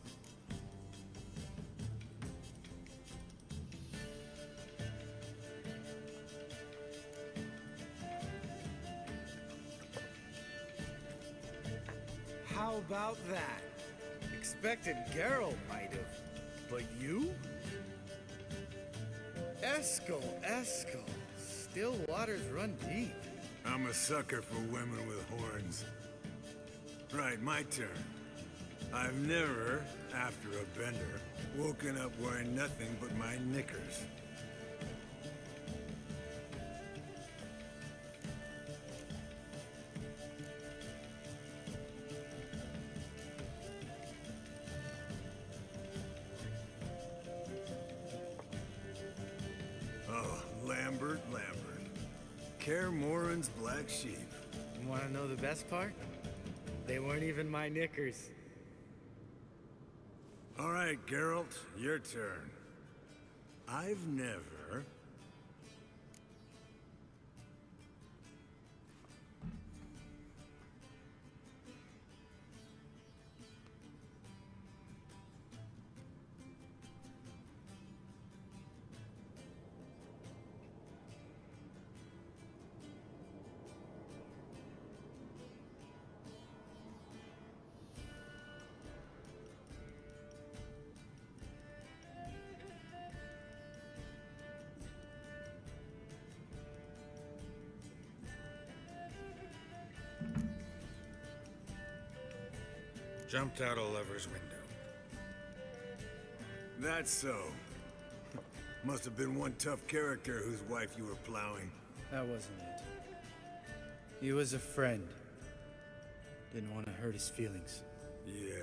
How about that? Expected Geralt might have, but you? Eskel. Still waters run deep. I'm a sucker for women with horns. Right, my turn. I've never, after a bender, woken up wearing nothing but my knickers. Oh, Lambert. Kaer Morhen's black sheep. You want to know the best part? They weren't even my knickers. All right, Geralt, your turn. I've never... Jumped out a lover's window. That's so. Must have been one tough character whose wife you were plowing. That wasn't it. He was a friend. Didn't want to hurt his feelings. Yeah.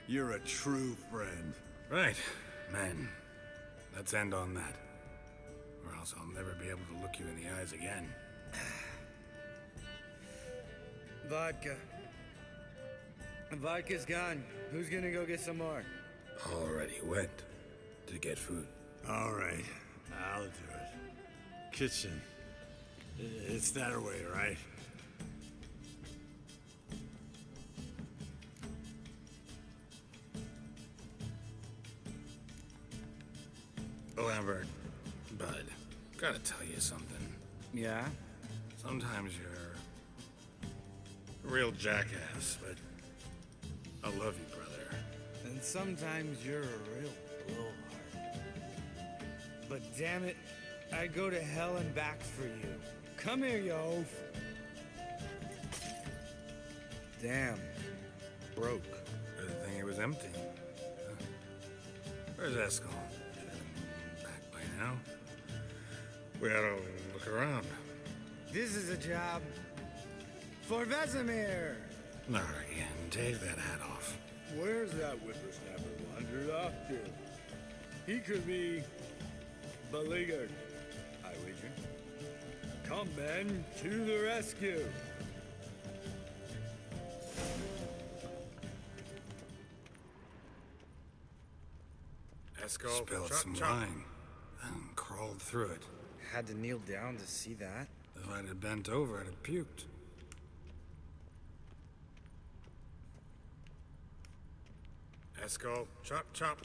You're a true friend. Right. Men, let's end on that. Or else I'll never be able to look you in the eyes again. Vodka. Vodka's gone. Who's gonna go get some more? Already went to get food. All right. I'll do it. Kitchen. It's that way, right? Lambert, bud, gotta tell you something. Yeah? Sometimes you're a real jackass, but I love you, brother. And sometimes you're a real blowhard. But damn it, I'd go to hell and back for you. Come here, you oaf. Damn. Broke. Good thing it was empty. Huh? Where's Eskel? Should have been back by now. We ought to look around. This is a job for Vesemir. Not again. Take that hat off. Where's that whippersnapper wandered off to? He could be beleaguered, I wager. Come, men, to the rescue! Eskel spilled some wine and crawled through it. Had to kneel down to see that. If I'd have bent over, I'd have puked. Eskel, chop, chop.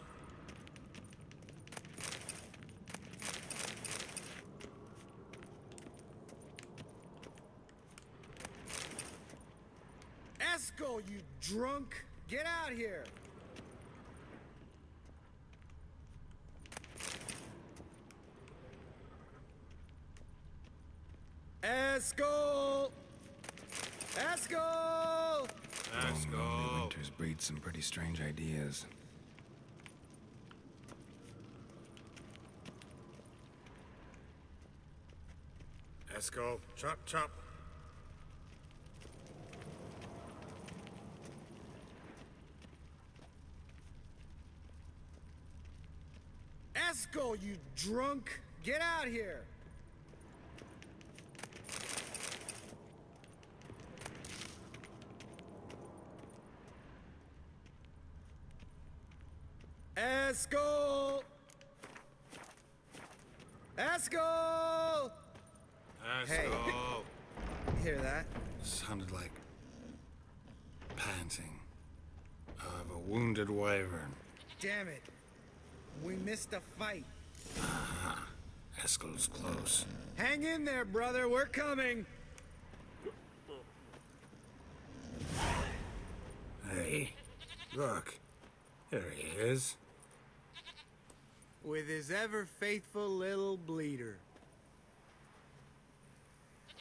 Eskel, you drunk! Get out here! Eskel! Eskel! Lonely winters breed some pretty strange ideas. Eskel, chop, chop. Eskel, you drunk! Get out here! Eskel! Eskel! Hey. Hear that? Sounded like panting of a wounded wyvern. Damn it. We missed a fight. Eskel's close. Hang in there, brother. We're coming. Hey, look. There he is. With his ever-faithful little bleeder.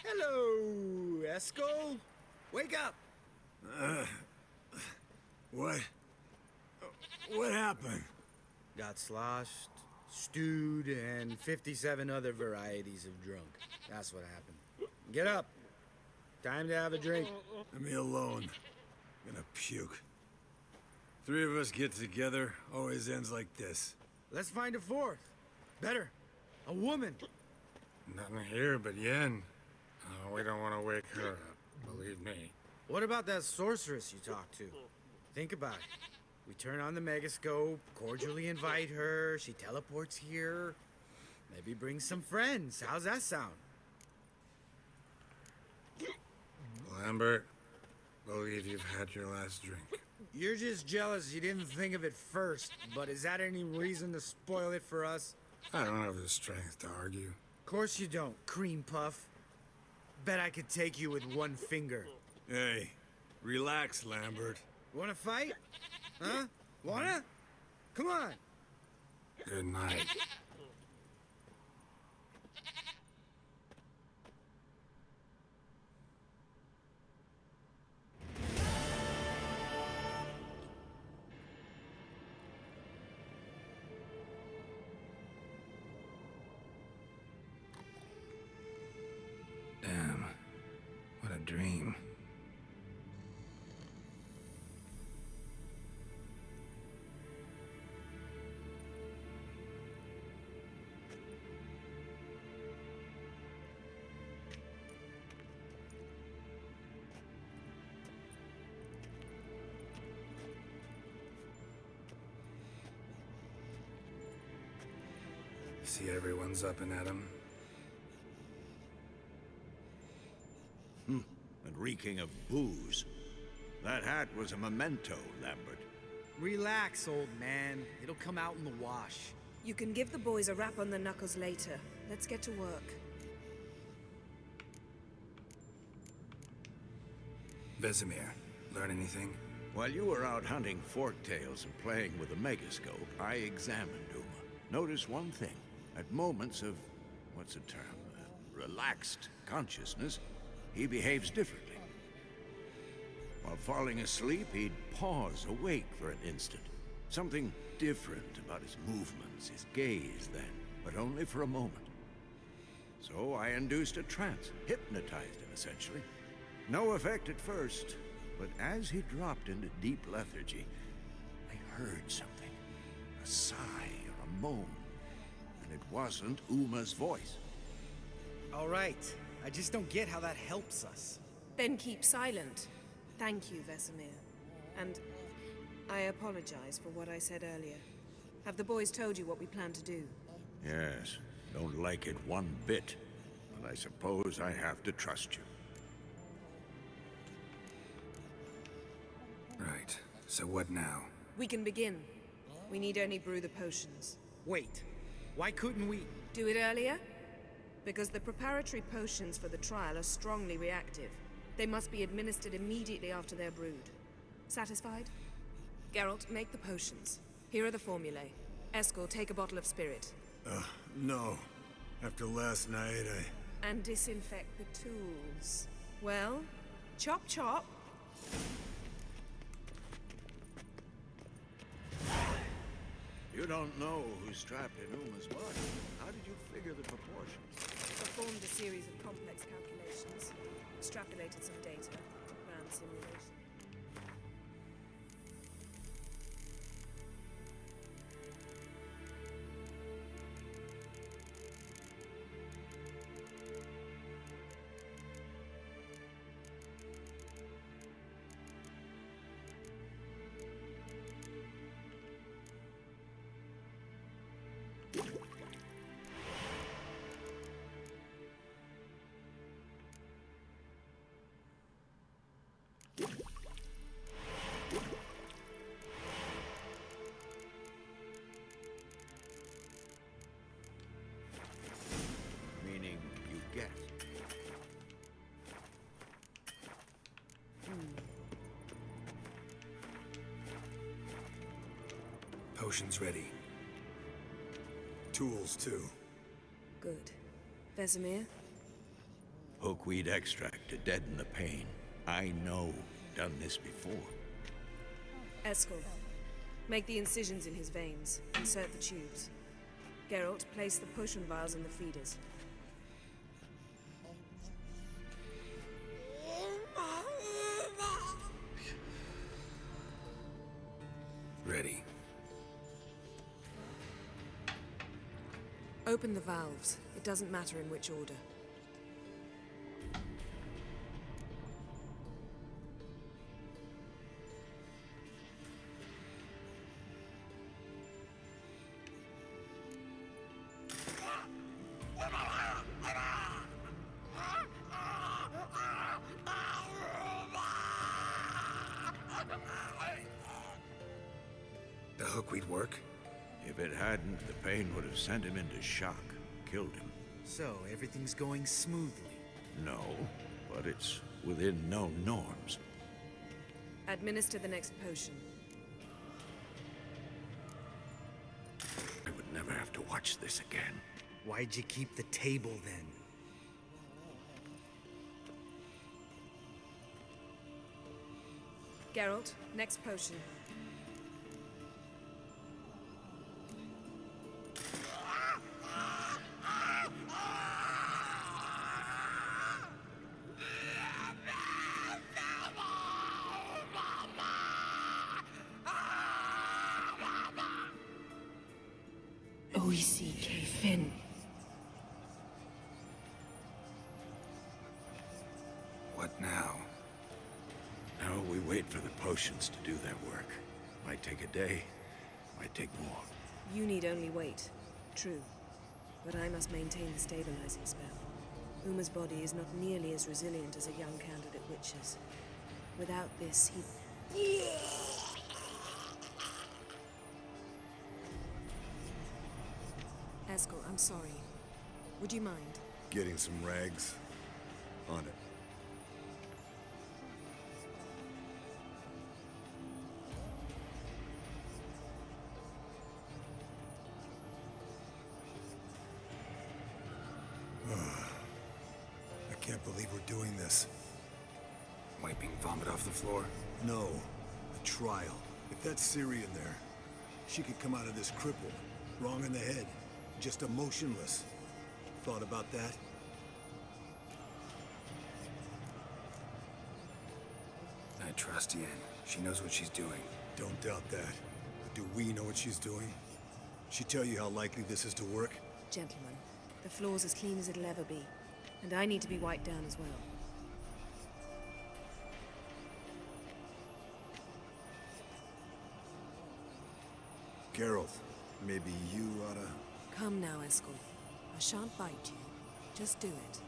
Hello, Eskel. Wake up. What? What happened? Got sloshed, stewed, and 57 other varieties of drunk. That's what happened. Get up. Time to have a drink. Leave me alone. I'm gonna puke. Three of us get together, always ends like this. Let's find a fourth. Better. A woman. Nothing here but Yen. We don't want to wake her up, believe me. What about that sorceress you talked to? Think about it. We turn on the megascope, cordially invite her, she teleports here. Maybe bring some friends. How's that sound? Lambert, believe you've had your last drink. You're just jealous you didn't think of it first, but is that any reason to spoil it for us? I don't have the strength to argue. Of course you don't, cream puff. Bet I could take you with one finger. Hey, relax, Lambert. Wanna fight? Huh? Wanna? Come on. Good night. See everyone's up and at 'em. And reeking of booze. That hat was a memento, Lambert. Relax, old man. It'll come out in the wash. You can give the boys a rap on the knuckles later. Let's get to work. Vesemir, learn anything? While you were out hunting forktails and playing with a megascope, I examined Uma. Notice one thing. At moments of, what's the term, relaxed consciousness, he behaves differently. While falling asleep, he'd pause awake for an instant. Something different about his movements, his gaze then, but only for a moment. So I induced a trance, hypnotized him essentially. No effect at first, but as he dropped into deep lethargy, I heard something. A sigh or a moan. And it wasn't Uma's voice. All right. I just don't get how that helps us. Then keep silent. Thank you, Vesemir. And I apologize for what I said earlier. Have the boys told you what we plan to do? Yes, don't like it one bit. But I suppose I have to trust you. Right. So what now? We can begin. We need only brew the potions. Wait. Why couldn't we... Do it earlier? Because the preparatory potions for the trial are strongly reactive. They must be administered immediately after they're brewed. Satisfied? Geralt, make the potions. Here are the formulae. Eskel, take a bottle of spirit. No. After last night, And disinfect the tools. Well, chop chop. You don't know who's trapped in Uma's body. How did you figure the proportions? Performed a series of complex calculations. Extrapolated some data. Ran simulation. Meaning you guessed. Potions ready. tools too. Good. Vesemir? Hookweed extract to deaden the pain. I know. Done this before. Eskel, make the incisions in his veins. Insert the tubes. Geralt, place the potion vials in the feeders. Ready. Open the valves. It doesn't matter in which order. The hookweed work? If it hadn't, the pain would have sent him into shock, killed him. So, everything's going smoothly. No, but it's within known norms. Administer the next potion. I would never have to watch this again. Why'd you keep the table then? Geralt, next potion. Oici Fin. What now? Now we wait for the potions to do their work. Might take a day, might take more. You need only wait. True. but I must maintain the stabilizing spell. Uma's body is not nearly as resilient as a young candidate witch's. Without this, he... Eskel, I'm sorry. Would you mind? Getting some rags on it. I can't believe we're doing this. Wiping vomit off the floor? No, a trial. If that's Ciri in there, she could come out of this crippled, wrong in the head, just emotionless. Thought about that? I trust Yen. She knows what she's doing. Don't doubt that. But do we know what she's doing? She tell you how likely this is to work? Gentlemen, the floor's as clean as it'll ever be. And I need to be wiped down as well. Geralt, maybe you oughta... Come now, Eskel. I shan't bite you. Just do it.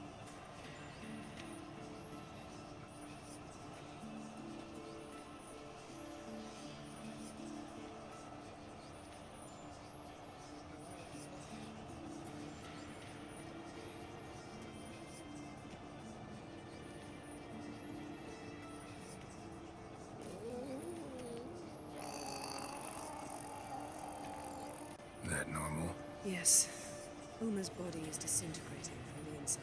That normal? Yes. Uma's body is disintegrating from the inside.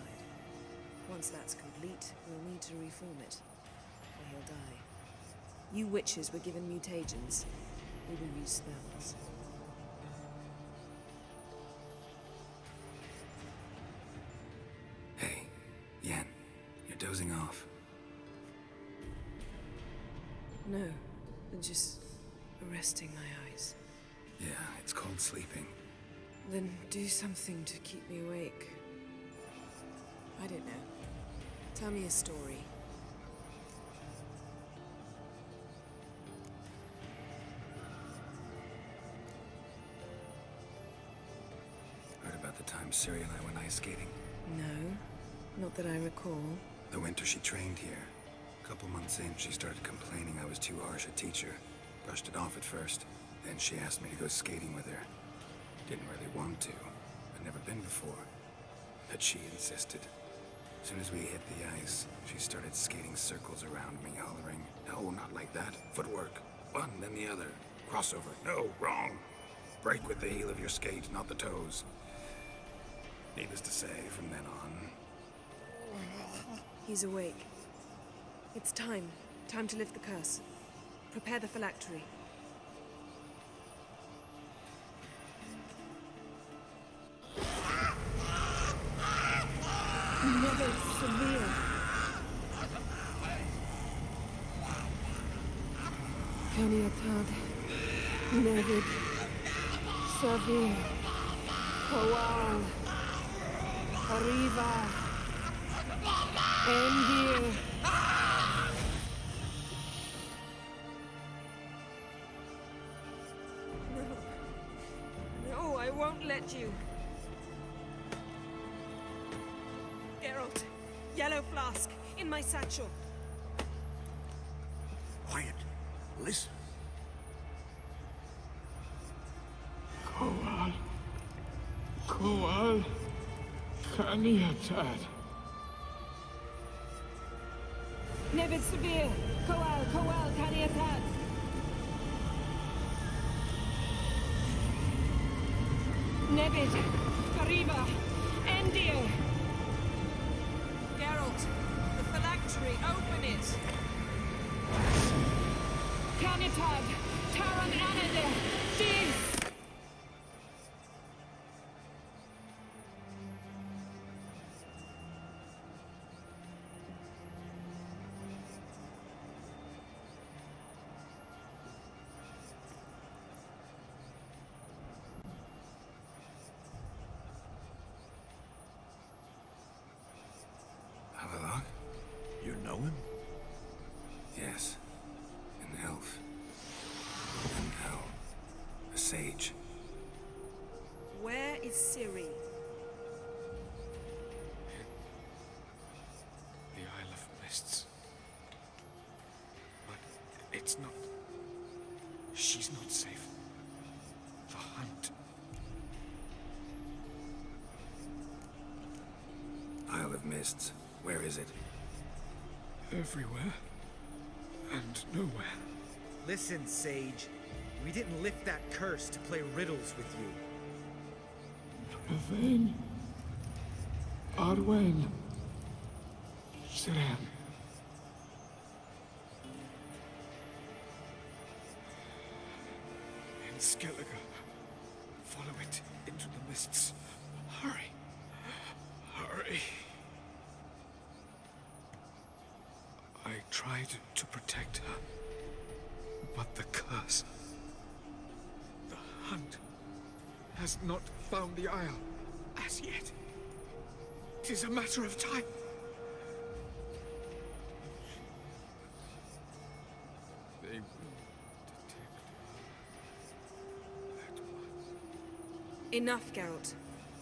Once that's complete, we'll need to reform it, or he'll die. You witches were given mutagens. We will use spells. Hey, Yen, you're dozing off. No, just resting my eyes. Yeah, it's called sleeping. Then do something to keep me awake. I don't know. Tell me a story. Heard about the time Ciri and I went ice skating? No, not that I recall. The winter she trained here. A couple months in, she started complaining I was too harsh a teacher. Brushed it off at first. Then she asked me to go skating with her. Didn't really want to. I'd never been before. But she insisted. As soon as we hit the ice, she started skating circles around me, hollering, "No, not like that. Footwork. One, then the other. Crossover. No, wrong. Break with the heel of your skate, not the toes." Needless to say, from then on... He's awake. It's time. Time to lift the curse. Prepare the phylactery. Never severe. Caniatad. Nevid. Severe. Kowal. Arriva. Endir. No, I won't let you. Geralt, yellow flask, in my satchel. Quiet. Listen. Kowal. Kowal. Kaniatad. Nevid severe. Kowal, Caniatad. Nevid, Arriva, Endir. Geralt, the phylactery, open it. Caniatad, Taran Anadir, Jeez. Havelock? You know him? Yes. An elf. An elf. A sage. Where is Ciri? mists. But it's not... She's not safe. The hunt. Isle of Mists. Where is it? Everywhere. And nowhere. Listen, Sage. We didn't lift that curse to play riddles with you. Yvain. Arwen. Siran. In Skellige. Follow it into the mists. Hurry. Hurry. I tried to protect her. But the curse... The hunt has not found the Isle as yet. 'Tis a matter of time. They will detect at once. Enough, Geralt.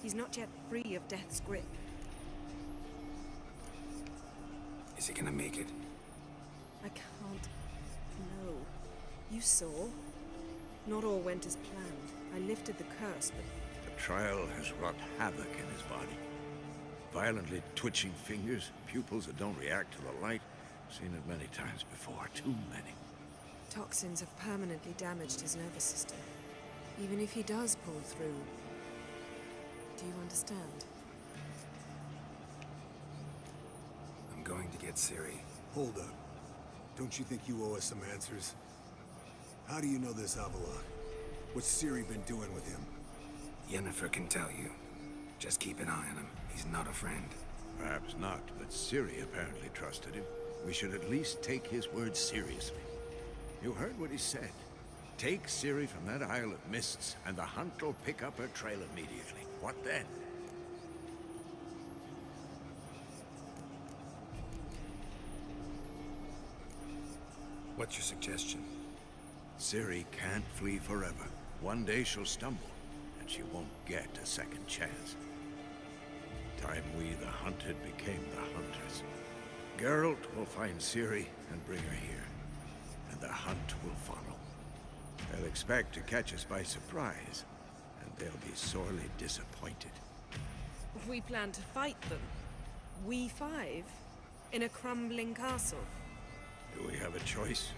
He's not yet free of death's grip. Is he gonna make it? I can't. No. You saw. Not all went as planned. I lifted the curse, but The trial has wrought havoc in his body. Violently twitching fingers, pupils that don't react to the light. Seen it many times before, too many. toxins have permanently damaged his nervous system. Even if he does pull through, do you understand? I'm going to get Ciri. Hold up. Don't you think you owe us some answers? How do you know this Avalok? What's Ciri been doing with him? Yennefer can tell you. Just keep an eye on him. He's not a friend. Perhaps not, but Ciri apparently trusted him. We should at least take his words seriously. You heard what he said. Take Ciri from that Isle of Mists, and the hunt will pick up her trail immediately. What then? What's your suggestion? Ciri can't flee forever. One day she'll stumble, and she won't get a second chance. Time we, the hunted, became the hunters. Geralt will find Ciri and bring her here, and the hunt will follow. They'll expect to catch us by surprise, and they'll be sorely disappointed. We plan to fight them. We five? In a crumbling castle? Do we have a choice?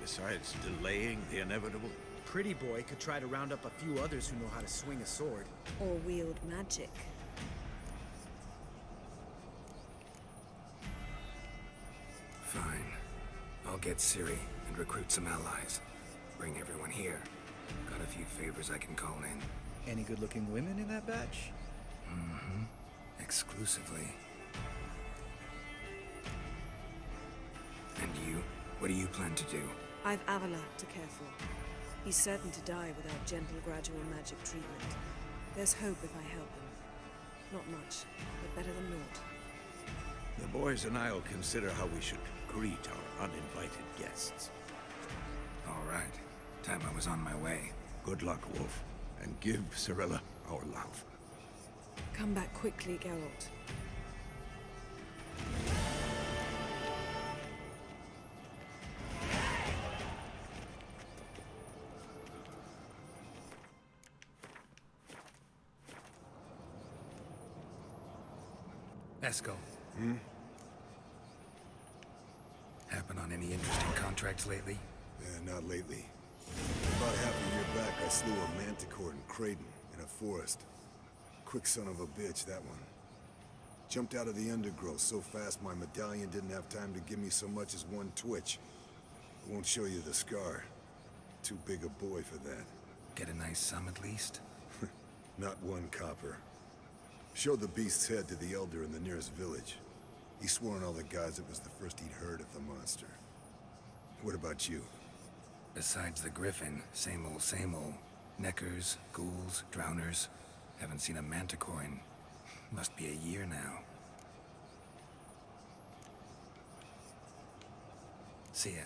Besides delaying the inevitable? Pretty Boy could try to round up a few others who know how to swing a sword. Or wield magic? Fine. I'll get Ciri and recruit some allies. Bring everyone here. Got a few favors I can call in. Any good-looking women in that batch? Mm-hmm. Exclusively. And you? What do you plan to do? I've Avalok to care for. He's certain to die without gentle, gradual magic treatment. There's hope if I help him. Not much, but better than naught. The boys and I'll consider how we should greet our uninvited guests. All right. Time I was on my way. Good luck, Wolf, and give Cirilla our love. Come back quickly, Geralt. Esco. Happen on any interesting contracts lately? Yeah, not lately. About half a year back, I slew a manticore in Creighton, in a forest. Quick son of a bitch, that one. Jumped out of the undergrowth so fast my medallion didn't have time to give me so much as one twitch. I won't show you the scar. Too big a boy for that. Get a nice sum at least? Not one copper. Showed the beast's head to the Elder in the nearest village. He swore on all the gods it was the first he'd heard of the monster. What about you? Besides the griffin, same old, same old. Neckers, ghouls, drowners. Haven't seen a manticore in... must be a year now. See ya.